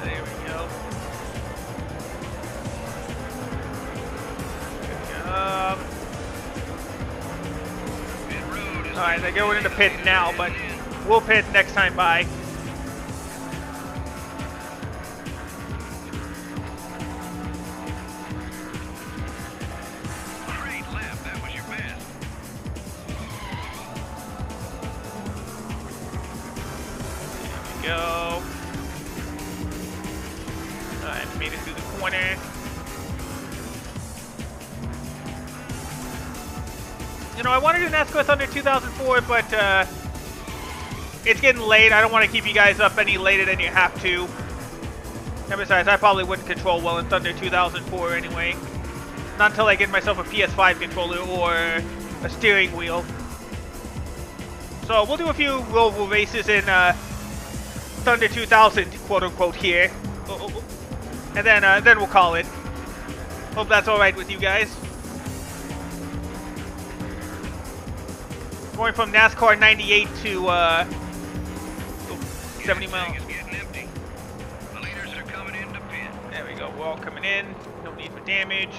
There we go. Good job. Alright, they're going into pit now, but we'll pit next time by. Great lap. That was your best. Go. Alright, made it through the corner. You know, I wanted to do NASCAR Thunder 2004, but it's getting late. I don't want to keep you guys up any later than you have to. And besides, I probably wouldn't control well in Thunder 2004 anyway. Not until I get myself a PS5 controller or a steering wheel. So we'll do a few roval races in Thunder 2000, quote unquote, here. And then we'll call it. Hope that's alright with you guys. Going from NASCAR 98 to 70 miles. The leaders are coming into pit. There we go. We're all coming in. No need for damage.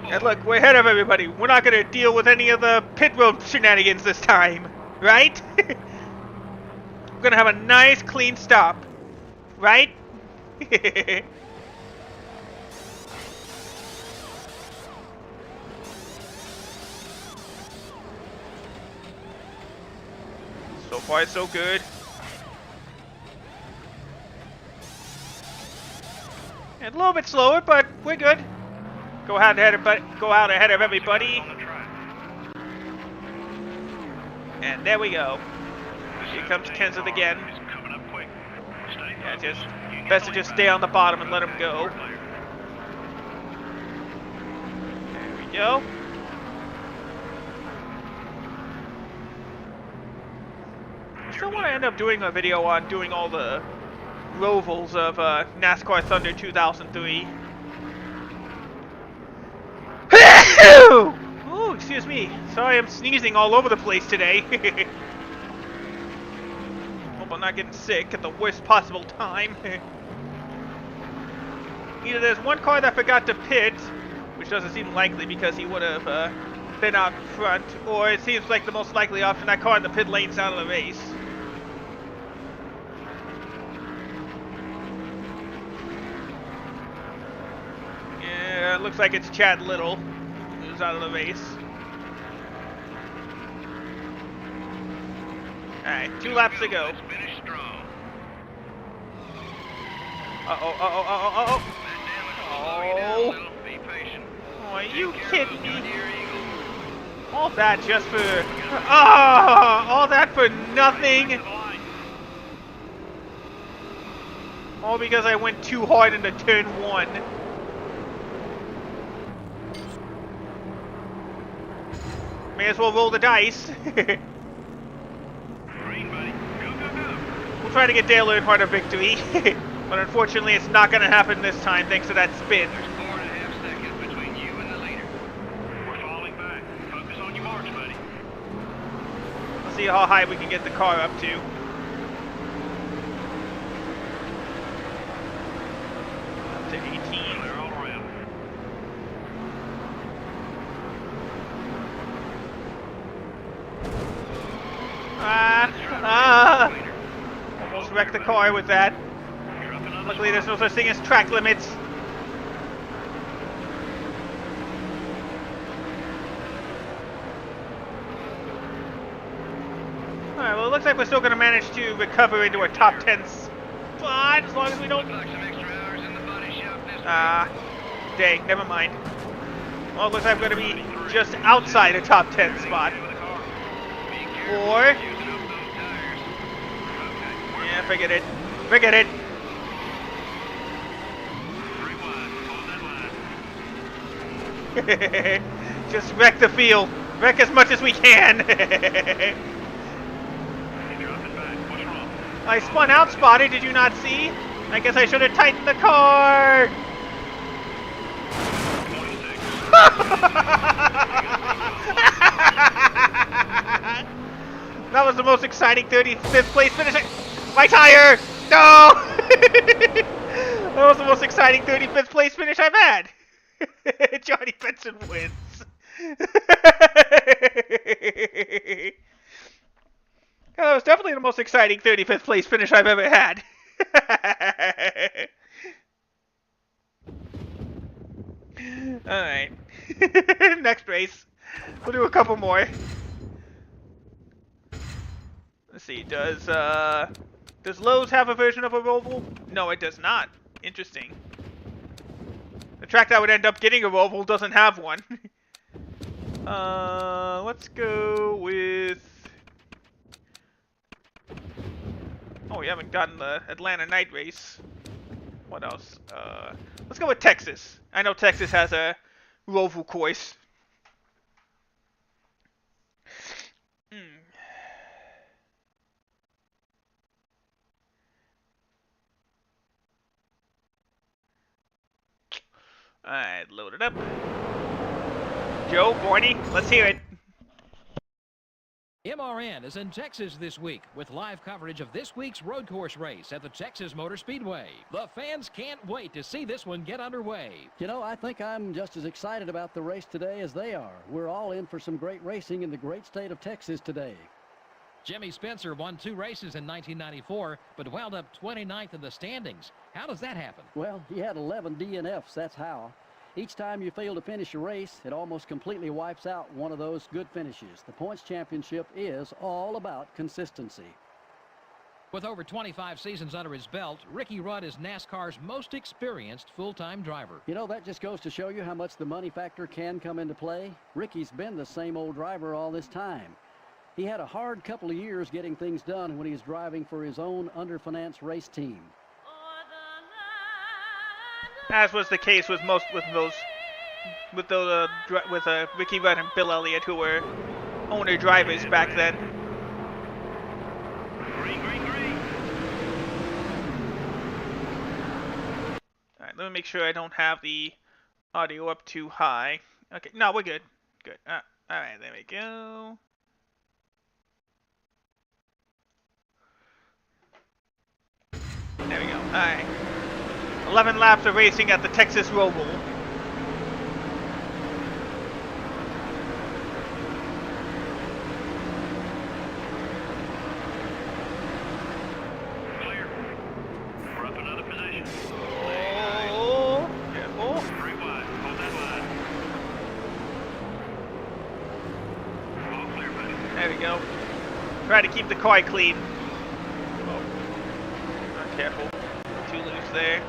And look, we're ahead of everybody. We're not going to deal with any of the pit road shenanigans this time, right? We're going to have a nice, clean stop, right? So far, so good. And a little bit slower, but we're good. Go out ahead of everybody. And there we go. Here comes Kenseth again. Yeah, just best to just stay on the bottom and let him go. There we go. I still want to end up doing a video on doing all the rovals of NASCAR Thunder 2003. Oh, excuse me. Sorry, I'm sneezing all over the place today. Hope I'm not getting sick at the worst possible time. Either there's one car that forgot to pit, which doesn't seem likely because he would have been out front, or it seems like the most likely option, that car in the pit lane's out of the race. it looks like it's Chad Little who's out of the race. Alright, 2 laps to go. Uh-oh. Oh, are you kidding me? All that just for... Oh, all that for nothing? All because I went too hard into turn 1. May as well roll the dice. We'll try to get Dale Earnhardt a victory. But unfortunately, it's not going to happen this time thanks to that spin. There's 4.5 seconds between you and the leader. We're falling back. Focus on your marks, buddy. Let's see how high we can get the car up to. Up to 18. They're all around. Almost wrecked the car with that. Luckily, there's no such thing as track limits. Alright, well, it looks like we're still going to manage to recover into a top 10 spot as long as we don't... Dang, never mind. Well, it looks like we're going to be just outside a top 10 spot. Or... Yeah, forget it. Forget it. Just wreck the field. Wreck as much as we can. I spun out, Spotty. Did you not see? I guess I should have tightened the car. That was the most exciting 35th place finish. My tire! No! That was the most exciting 35th place finish I've had. Johnny Benson wins. That was definitely the most exciting 35th place finish I've ever had. Alright. Next race. We'll do a couple more. Let's see, does Lowe's have a version of a Roval? No, it does not. Interesting. The track that would end up getting a Roval doesn't have one. Let's go with... Oh, we haven't gotten the Atlanta night race. What else? Let's go with Texas. I know Texas has a Roval course. Alright, load it up. Joe, Barney, let's hear it. MRN is in Texas this week with live coverage of this week's road course race at the Texas Motor Speedway. The fans can't wait to see this one get underway. You know, I think I'm just as excited about the race today as they are. We're all in for some great racing in the great state of Texas today. Jimmy Spencer won 2 races in 1994, but wound up 29th in the standings. How does that happen? Well, he had 11 DNFs, that's how. Each time you fail to finish a race, it almost completely wipes out one of those good finishes. The points championship is all about consistency. With over 25 seasons under his belt, Ricky Rudd is NASCAR's most experienced full-time driver. You know, that just goes to show you how much the money factor can come into play. Ricky's been the same old driver all this time. He had a hard couple of years getting things done when he was driving for his own underfinanced race team. As was the case with Ricky Rudd and Bill Elliott, who were owner drivers back then. All right, let me make sure I don't have the audio up too high. Okay, no, we're good. Good. All right, there we go. There we go. All right. 11 laps of racing at the Texas Roval. Clear. We're up another position. Oh, careful. 3 wide. Hold that we go. Try to keep the car clean. Oh, not careful. Too loose there.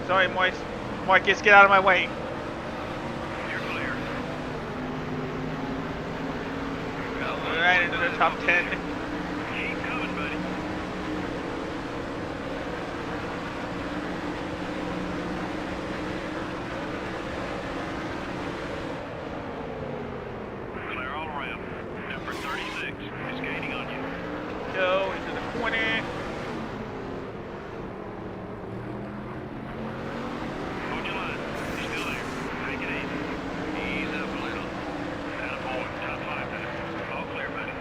Sorry, Marcus, get out of my way. You're clear. We're right into the top 10. Keep coming, buddy. Clear all around. Number 36 is gaining on you. Go into the corner. Hold your line. He's still there. Take it easy. Ease up a little. Attaboy. Top 5 now. All clear, buddy.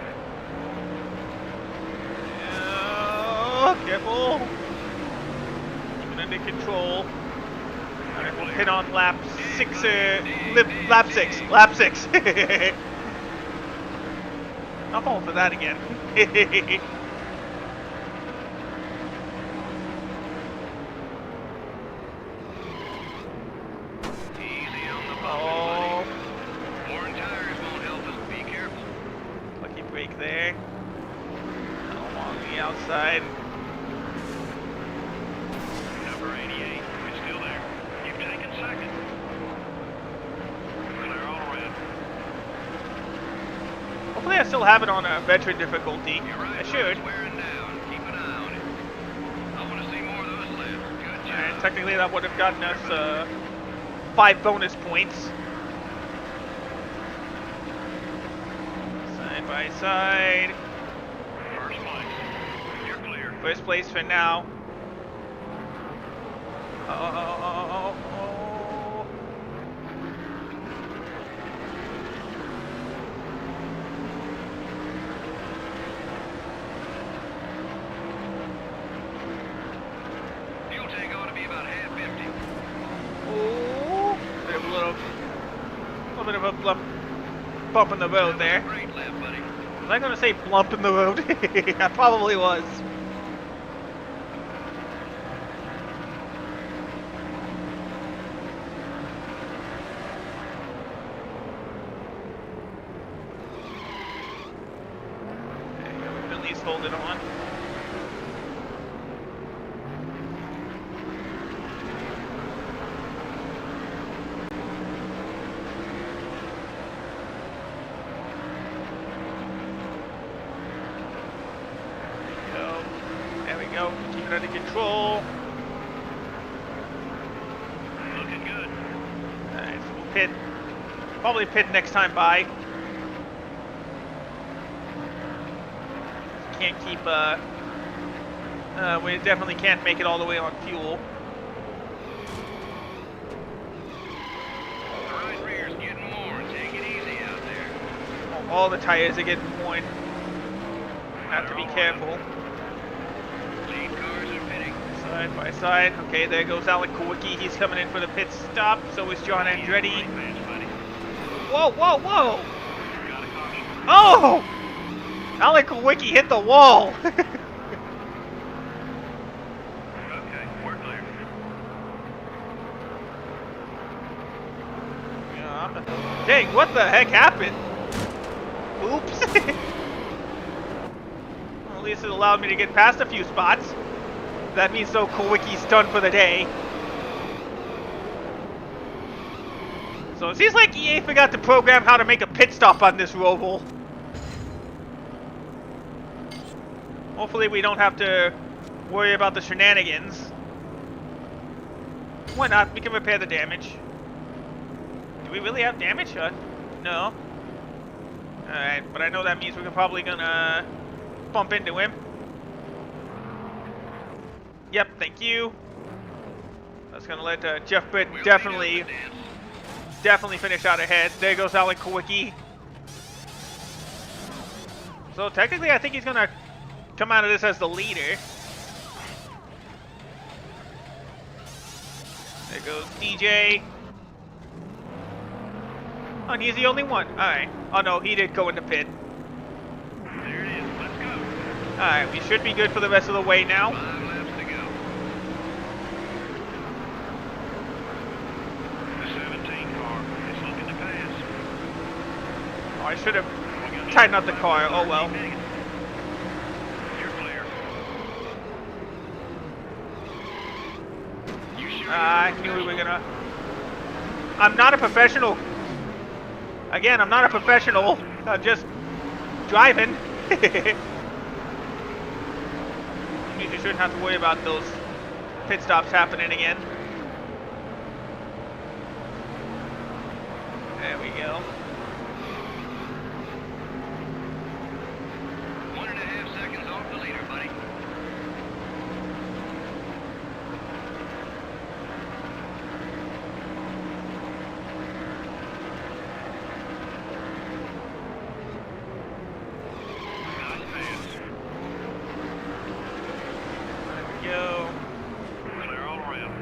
Oh, careful. Keeping under control. Alright, we'll hit on lap 6. Lap 6. Lap 6. I'll fall for that again. Easy on the bump, Oh, buddy. Worn tires won't help us. Be careful. lucky break there. Along the outside. Number 88 is still there. You've taken second. Clear all around. Hopefully I still have it on a veteran difficulty. I should. Wearing down. Keep an eye on it. I want to see more of those left. Good job. And technically that would have gotten us 5 bonus points. Side by side. First place. You're clear. First place for now. Oh. Fuel tank ought to be about half empty. Oh. A little bit of a bump in the road there. Great left, buddy. Was I going to say blump in the road? I probably was. At least hold it on. There we go. Keep it under control. Looking good. Alright, so we'll pit. Probably pit next time by. Can't keep, we definitely can't make it all the way on fuel. The right rear's getting worn. Take it easy out there. All the tires are getting worn. Have to be careful. Lead cars are pitting. Side by side. Okay, there goes Alec Kowicki. He's coming in for the pit stop. So is John Andretti. Whoa, whoa, whoa! Oh! Alec Kowicki hit the wall. Okay, we're clear. Dang, what the heck happened? Oops. Well, at least it allowed me to get past a few spots. That means so Kowicki's done for the day. So it seems like EA forgot to program how to make a pit stop on this roval. Hopefully we don't have to worry about the shenanigans. Why not? We can repair the damage. Do we really have damage? No. Alright, but I know that means we're probably gonna bump into him. Yep, thank you. That's gonna let Jeff Britt definitely finish out ahead. There goes Alec Kowicki. So technically I think he's gonna come out of this as the leader. There goes DJ. Oh, and he's the only one. Alright. Oh no, he did go into pit. There it is. Let's go. Alright, we should be good for the rest of the way now. 5 laps to go. The 17 car is looking to pass. I should have tightened up the car. Oh well. I knew we were gonna... I'm not a professional. Again, I'm not a professional. I'm just driving. You shouldn't have to worry about those pit stops happening again. There we go. 1.5 seconds off the leader, buddy. Go. Clear all around.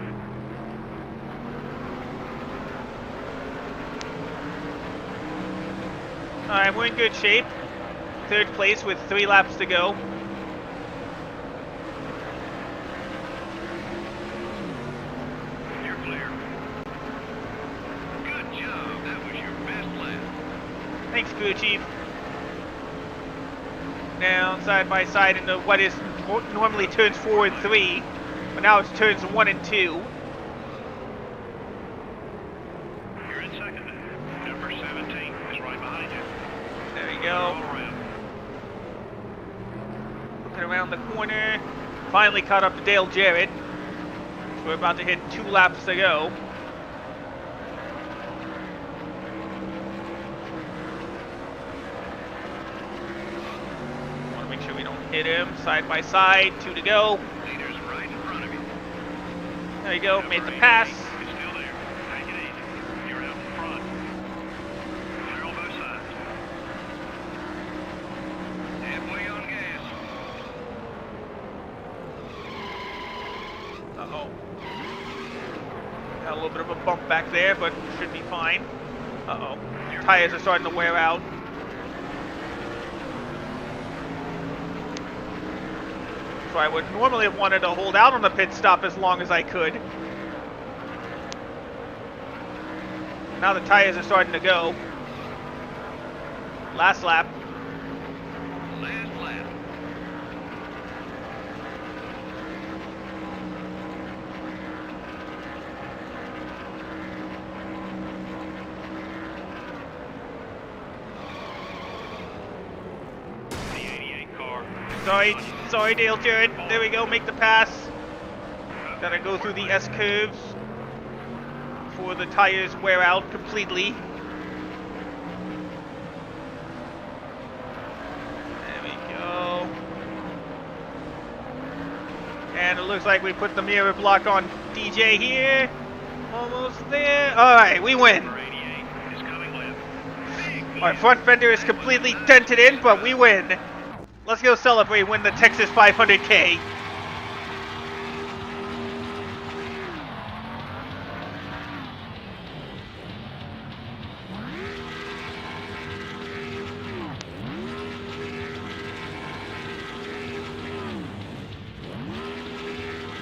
Alright, we're in good shape. Third place with 3 laps to go. You're clear. Good job. That was your best lap. Thanks, crew chief. Down side by side into what is normally turns 4 and 3, but now it's turns 1 and 2. You're in second. Number 17 is right behind you. There we All go. around. Looking around the corner. Finally caught up to Dale Jarrett. So we're about to hit 2 laps to go. Want to make sure we don't hit him. Side by side, 2 to go. Leader's right in front of you. There you go, made the pass. It's still there. Take it easy. You're out in front. Clear on both sides. Halfway on gas. Uh-oh. Got a little bit of a bump back there, but should be fine. Uh-oh. Tires are starting to wear out. So I would normally have wanted to hold out on the pit stop as long as I could. Now the tires are starting to go. Last lap. Last lap. The 88 car. Sorry, Dale Jarrett. There we go, make the pass. Gotta go through the S curves before the tires wear out completely. There we go. And it looks like we put the mirror block on DJ here. Almost there. Alright, we win. Our front fender is completely dented in, but we win. Let's go celebrate, win the Texas 500K.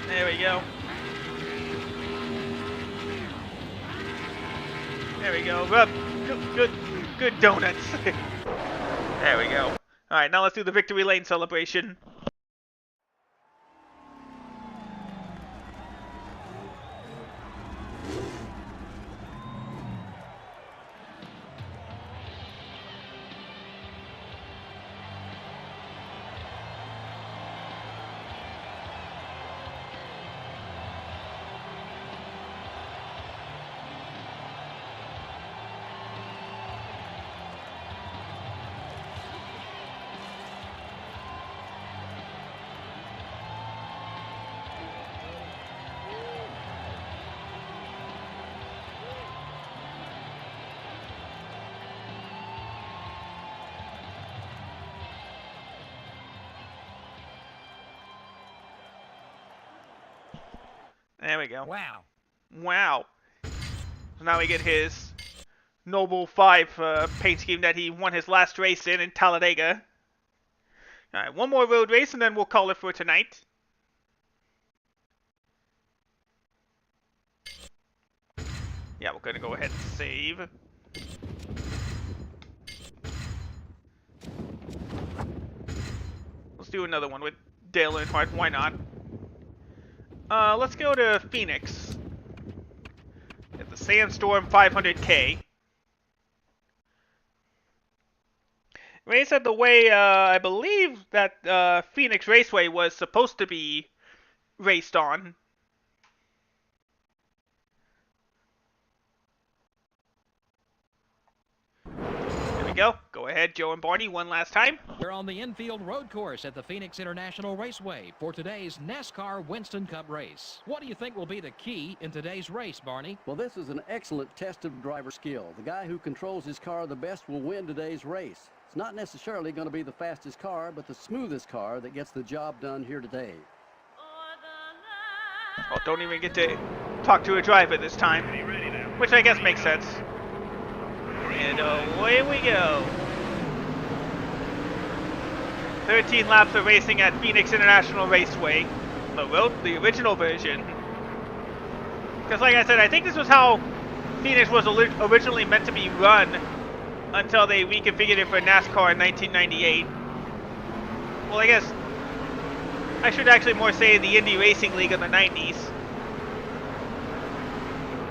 There we go. There we go. Good donuts. There we go. Alright, now let's do the victory lane celebration. There we go. Wow. Wow. So now we get his Noble 5 paint scheme that he won his last race in Talladega. Alright, one more road race and then we'll call it for tonight. Yeah, we're gonna go ahead and save. do another one with Dale Earnhardt. Why not? Let's go to Phoenix. At the Sandstorm 500K. Race at the way I believe that Phoenix Raceway was supposed to be raced on. There we go. Go ahead, Joe and Barney, one last time. We're on the infield road course at the Phoenix International Raceway for today's NASCAR Winston Cup race. What do you think will be the key in today's race, Barney? Well, this is an excellent test of driver skill. The guy who controls his car the best will win today's race. It's not necessarily going to be the fastest car, but the smoothest car that gets the job done here today. Oh, don't even get to talk to a driver this time, which I guess makes sense. And away we go. 13 laps of racing at Phoenix International Raceway. The original version. Because like I said, I think this was how Phoenix was originally meant to be run until they reconfigured it for NASCAR in 1998. Well, I guess I should actually more say the Indy Racing League of the 90s.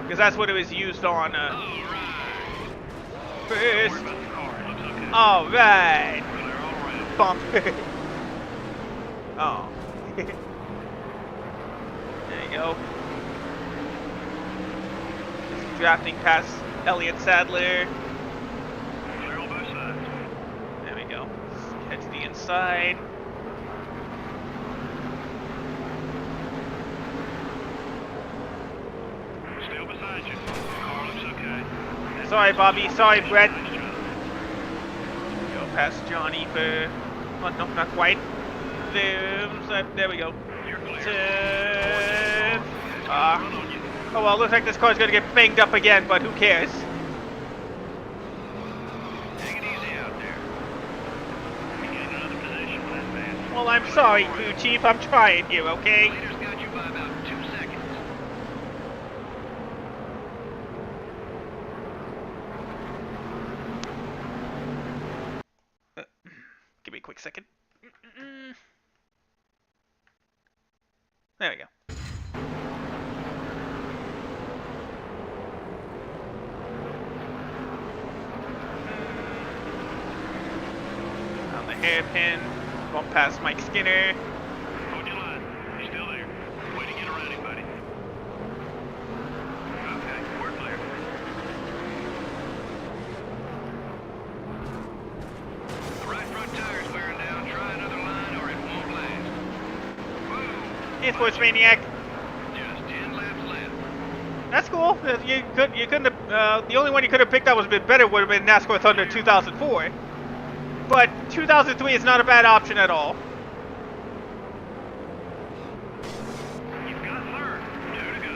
Because that's what it was used on. First. Alright. Bump. Oh. There you go. Just drafting past Elliott Sadler. There we go. Head to the inside. Still beside you. Car looks okay. Sorry, Bobby. Sorry, Brett. Go past Johnny for... Well, no, not quite. There we go. Oh well, looks like this car's gonna get banged up again, but who cares? Take it easy out there. You get in another position when that fast. Well, I'm sorry, crew chief. I'm trying here, okay? Leader's got you by about 2 seconds. Give me a quick second. There we go. On the hairpin, bump past Mike Skinner. Hold your line. He's still there. Way to get around him, buddy. Okay, we're clear. The right front tire's wearing down. Try another line or it won't last. Hey, Sports Maniac. Just 10 laps left. That's cool. You couldn't have, the only one you could have picked up was a bit better would have been NASCAR Thunder 2004. But 2003 is not a bad option at all. You've got third. 2 to go.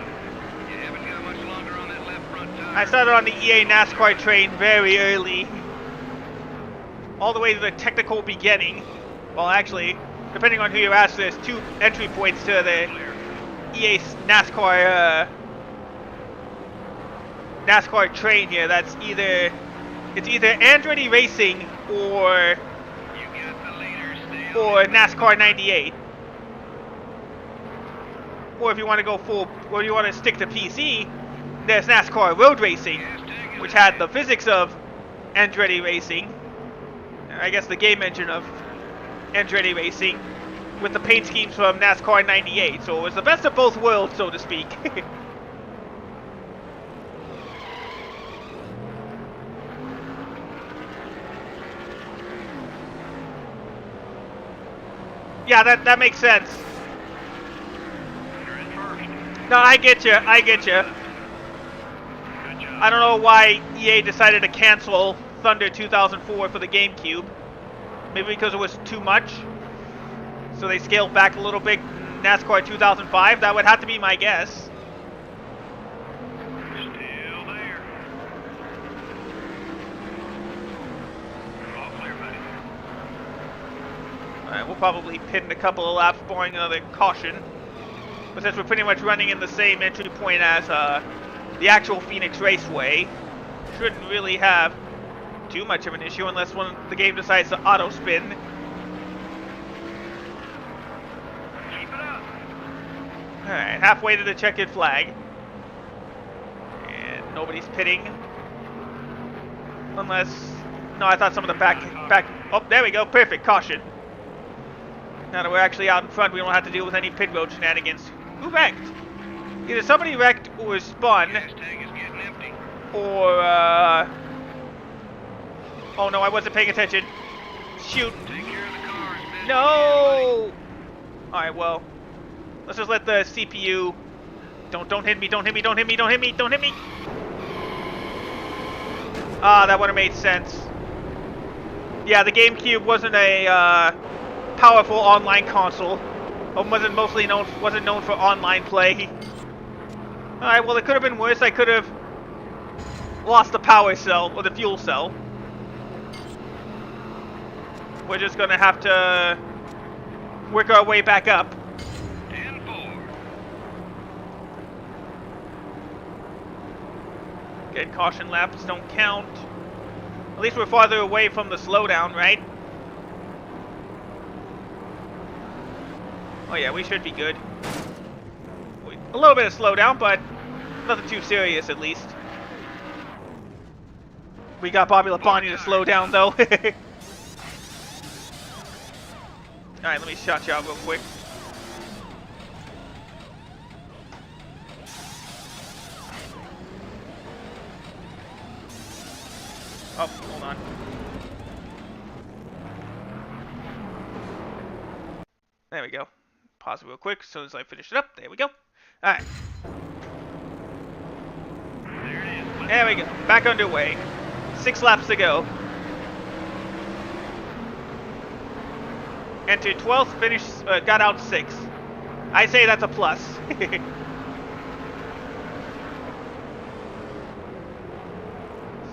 You haven't got much longer on that left front tire. I started on the EA NASCAR train very early. All the way to the technical beginning. Well, actually, depending on who you ask, there's 2 entry points to the EA NASCAR NASCAR train here. That's either Andretti Racing or NASCAR 98. Or if you want to go full, or you want to stick to PC, there's NASCAR Road Racing, which had the physics of Andretti Racing. I guess the game engine of Andretti Racing with the paint schemes from NASCAR 98. So it was the best of both worlds, so to speak. Yeah, that makes sense. No, I get you. I don't know why EA decided to cancel Thunder 2004 for the GameCube. Maybe because it was too much. So they scaled back a little bit. NASCAR 2005, that would have to be my guess. Still there. All clear, buddy. Alright, we'll probably pin a couple of laps, barring another caution. But since we're pretty much running in the same entry point as the actual Phoenix Raceway, shouldn't really have too much of an issue unless the game decides to auto spin. Alright, halfway to the checkered flag. And nobody's pitting. Unless... No, I thought some of the back... Oh, there we go. Perfect. Caution. Now that we're actually out in front, we don't have to deal with any pit road shenanigans. Who wrecked? Either somebody wrecked or spun. Or, oh no, I wasn't paying attention. Shoot. No! Alright, well. Let's just let the CPU... Don't hit me, don't hit me, don't hit me, don't hit me, don't hit me! Ah, that would have made sense. Yeah, the GameCube wasn't a, powerful online console. Wasn't known for online play. Alright, well, it could have been worse. I could have lost the power cell, or the fuel cell. We're just gonna have to work our way back up. Good, caution laps don't count. At least we're farther away from the slowdown, right? Oh yeah, we should be good. A little bit of slowdown, but nothing too serious at least. We got Bobby Labonte to slow down though. Alright, let me shut you out real quick. Oh, hold on. There we go. Pause it real quick as soon as I finish it up. There we go. Alright. There we go. Back underway. 6 laps to go. Entered 12th, finished, got out 6th. I say that's a plus.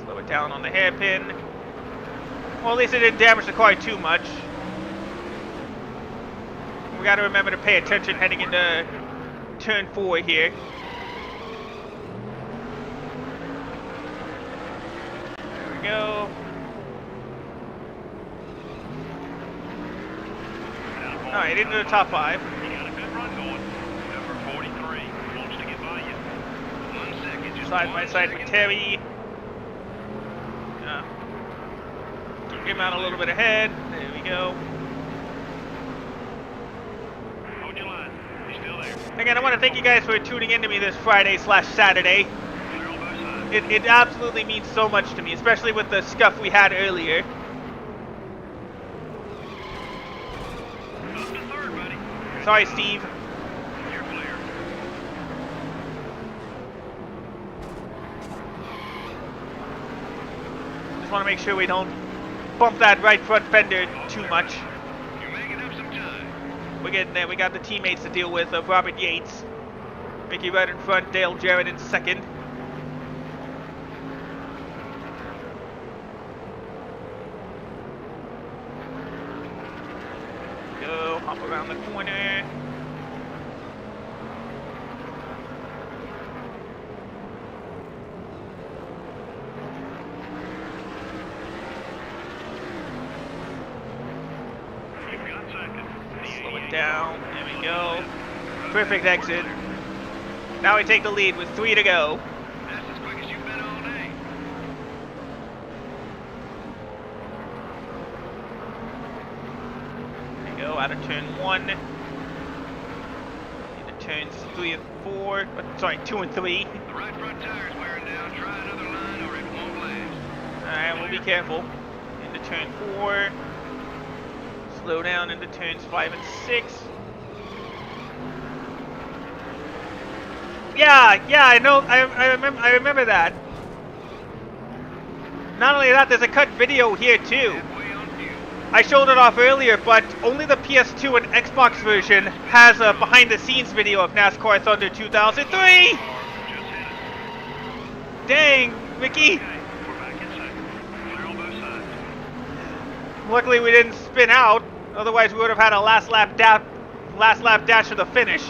Slow it down on the hairpin. Well, at least it didn't damage the car too much. We gotta remember to pay attention heading into turn 4 here. There we go. Alright, into the top 5. You got a good run going. Number 43 wants to get by you. 1 second, just Side by side with Terry. Keep him out a little bit ahead. There we go. hold your line. He's still there. Again, I want to thank you guys for tuning in to me this Friday/Saturday. It absolutely means so much to me, especially with the scuff we had earlier. Sorry, Steve. You're clear. Just want to make sure we don't bump that right front fender too much. You're making up some time. We're getting there. We got the teammates to deal with of Robert Yates. Mickey right in front, Dale Jarrett in second. Go, hop around the corner. Slow it down. There we go. Perfect exit. Now we take the lead with 3 to go. That's as quick as you've been all day. There we go, out of turn 1. Into turns 3 and 4. Sorry, 2 and 3. The right front tire's wearing down. Try another line or it won't last. Alright, we'll be careful. Into turn 4. Slow down into turns 5 and 6. Yeah, I know. I remember that. Not only that, there's a cut video here too. I showed it off earlier, but only the PS2 and Xbox version has a behind-the-scenes video of NASCAR Thunder 2003. Dang, Mickey. Luckily, we didn't spin out. Otherwise, we would have had a last lap dash to the finish.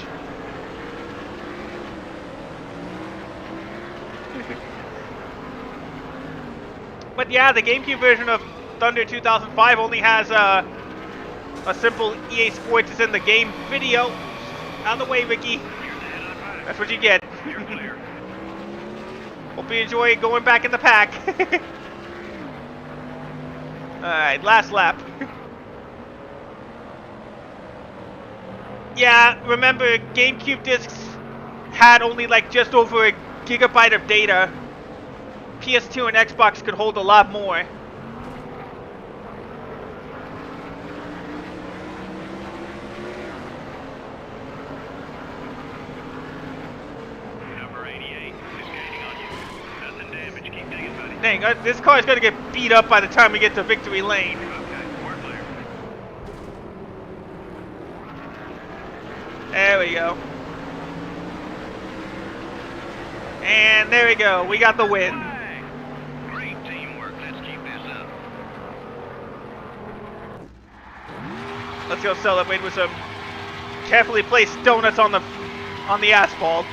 But yeah, the GameCube version of Thunder 2005 only has a simple EA Sports is in the game video. Out of the way, Ricky. That's what you get. You're clear. Hope you enjoy going back in the pack. Alright, last lap. Yeah, remember, GameCube discs had only like just over a gigabyte of data. PS2 and Xbox could hold a lot more. Number 88 is gaining on you. Nothing damage. Keep digging, buddy. Dang, this car is going to get beat up by the time we get to victory lane. Okay, we're clear. There we go. And there we go. We got the win. Great teamwork. Let's keep this up. Let's go celebrate with some carefully placed donuts on the asphalt.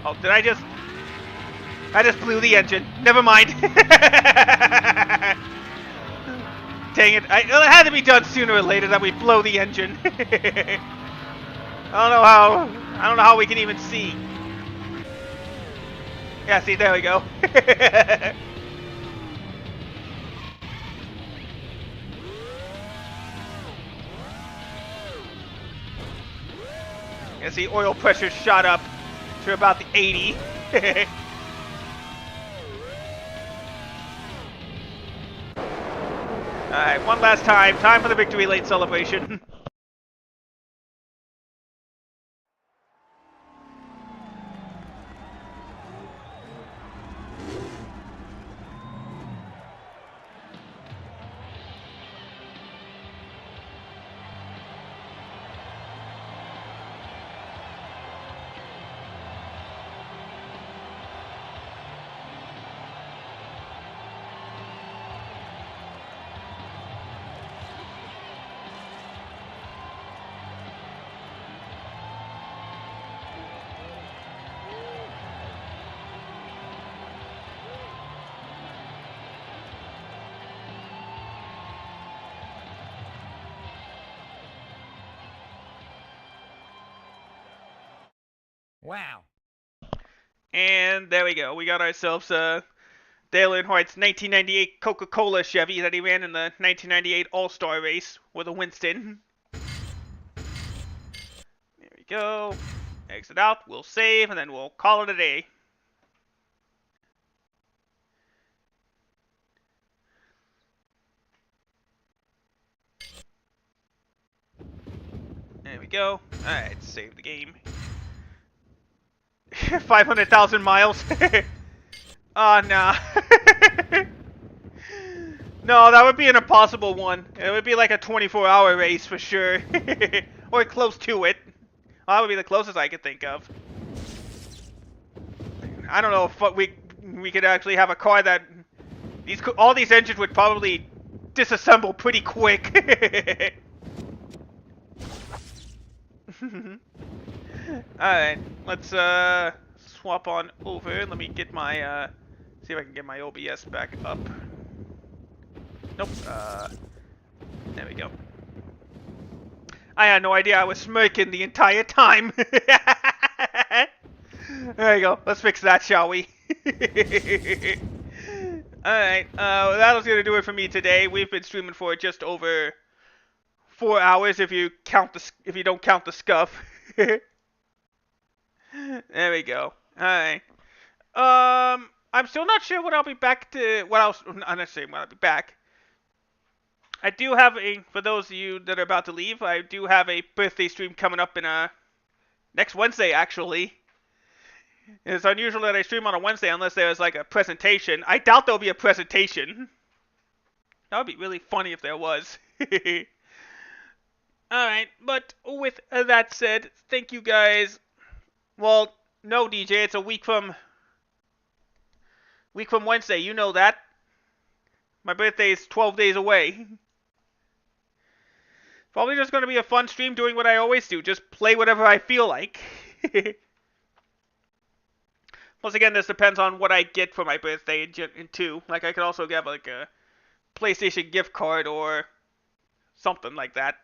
Oh, did I just blew the engine. Never mind. Dang it. It had to be done sooner or later that we blow the engine. I don't know how we can even see. Yeah, see, there we go. Yeah, see, oil pressure shot up to about the 80. Alright, one last time. Time for the victory lane celebration. Wow. And there we go. We got ourselves Dale Earnhardt's 1998 Coca-Cola Chevy that he ran in the 1998 All-Star race with a Winston. There we go. Exit out. We'll save, and then we'll call it a day. There we go. Alright, save the game. 500,000 miles. Oh, nah. No, that would be an impossible one. It would be like a 24-hour race for sure. Or close to it. Well, that would be the closest I could think of. I don't know if we could actually have a car that... all these engines would probably disassemble pretty quick. Alright, let's swap on over. Let me get my see if I can get my OBS back up. Nope. There we go. I had no idea I was smirking the entire time. There you go. Let's fix that, shall we? Alright, that was gonna do it for me today. We've been streaming for just over 4 hours if you don't count the scuff. There we go. Alright. I'm still not sure when I'll be back to... What else? I'm not saying when I'll be back. I do have for those of you that are about to leave, I do have a birthday stream coming up in next Wednesday, actually. It's unusual that I stream on a Wednesday unless there's like a presentation. I doubt there'll be a presentation. That would be really funny if there was. Alright, but with that said, thank you guys. Well, no, DJ, it's a week from Wednesday. You know that. My birthday is 12 days away. Probably just going to be a fun stream doing what I always do. Just play whatever I feel like. Plus, again, this depends on what I get for my birthday, too. Like, I could also get, like, a PlayStation gift card or something like that.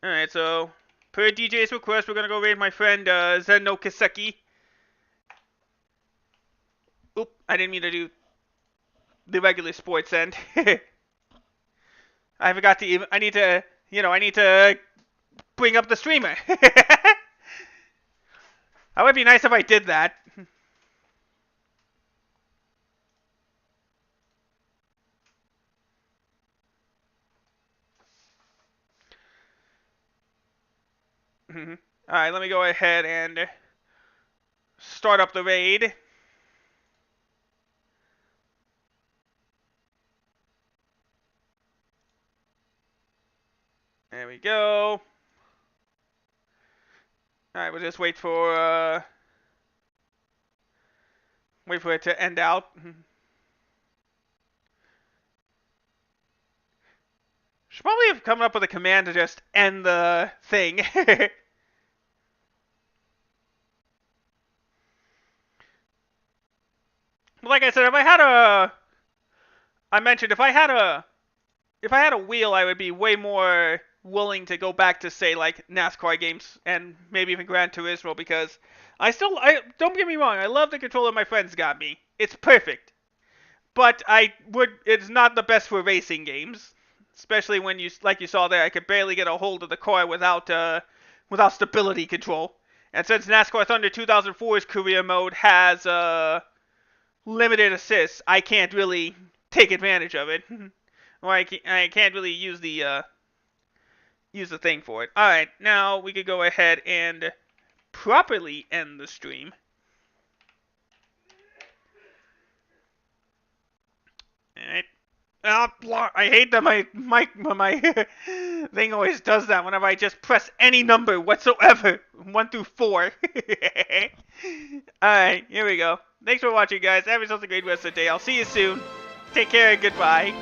Alright, so per DJ's request, we're gonna go raid my friend Zeno Kiseki. Oop, I didn't mean to do the regular sports end. I forgot to even, I need to bring up the streamer. That would be nice if I did that. Alright, let me go ahead and start up the raid. There we go. Alright, we'll just wait for it to end out. Should probably have come up with a command to just end the thing. Like I said, if I had a wheel, I would be way more willing to go back to, say, like NASCAR games and maybe even Gran Turismo, because I don't get me wrong, I love the controller my friends got me. It's perfect. But it's not the best for racing games. Especially when like you saw there, I could barely get a hold of the car without stability control. And since NASCAR Thunder 2004's career mode has limited assists, I can't really take advantage of it. Or I can't really use the thing for it. Alright, now we could go ahead and properly end the stream. Alright. I hate that my thing always does that whenever I just press any number whatsoever. 1 through 4. Alright, here we go. Thanks for watching, guys. Have yourselves a great rest of the day. I'll see you soon. Take care and goodbye.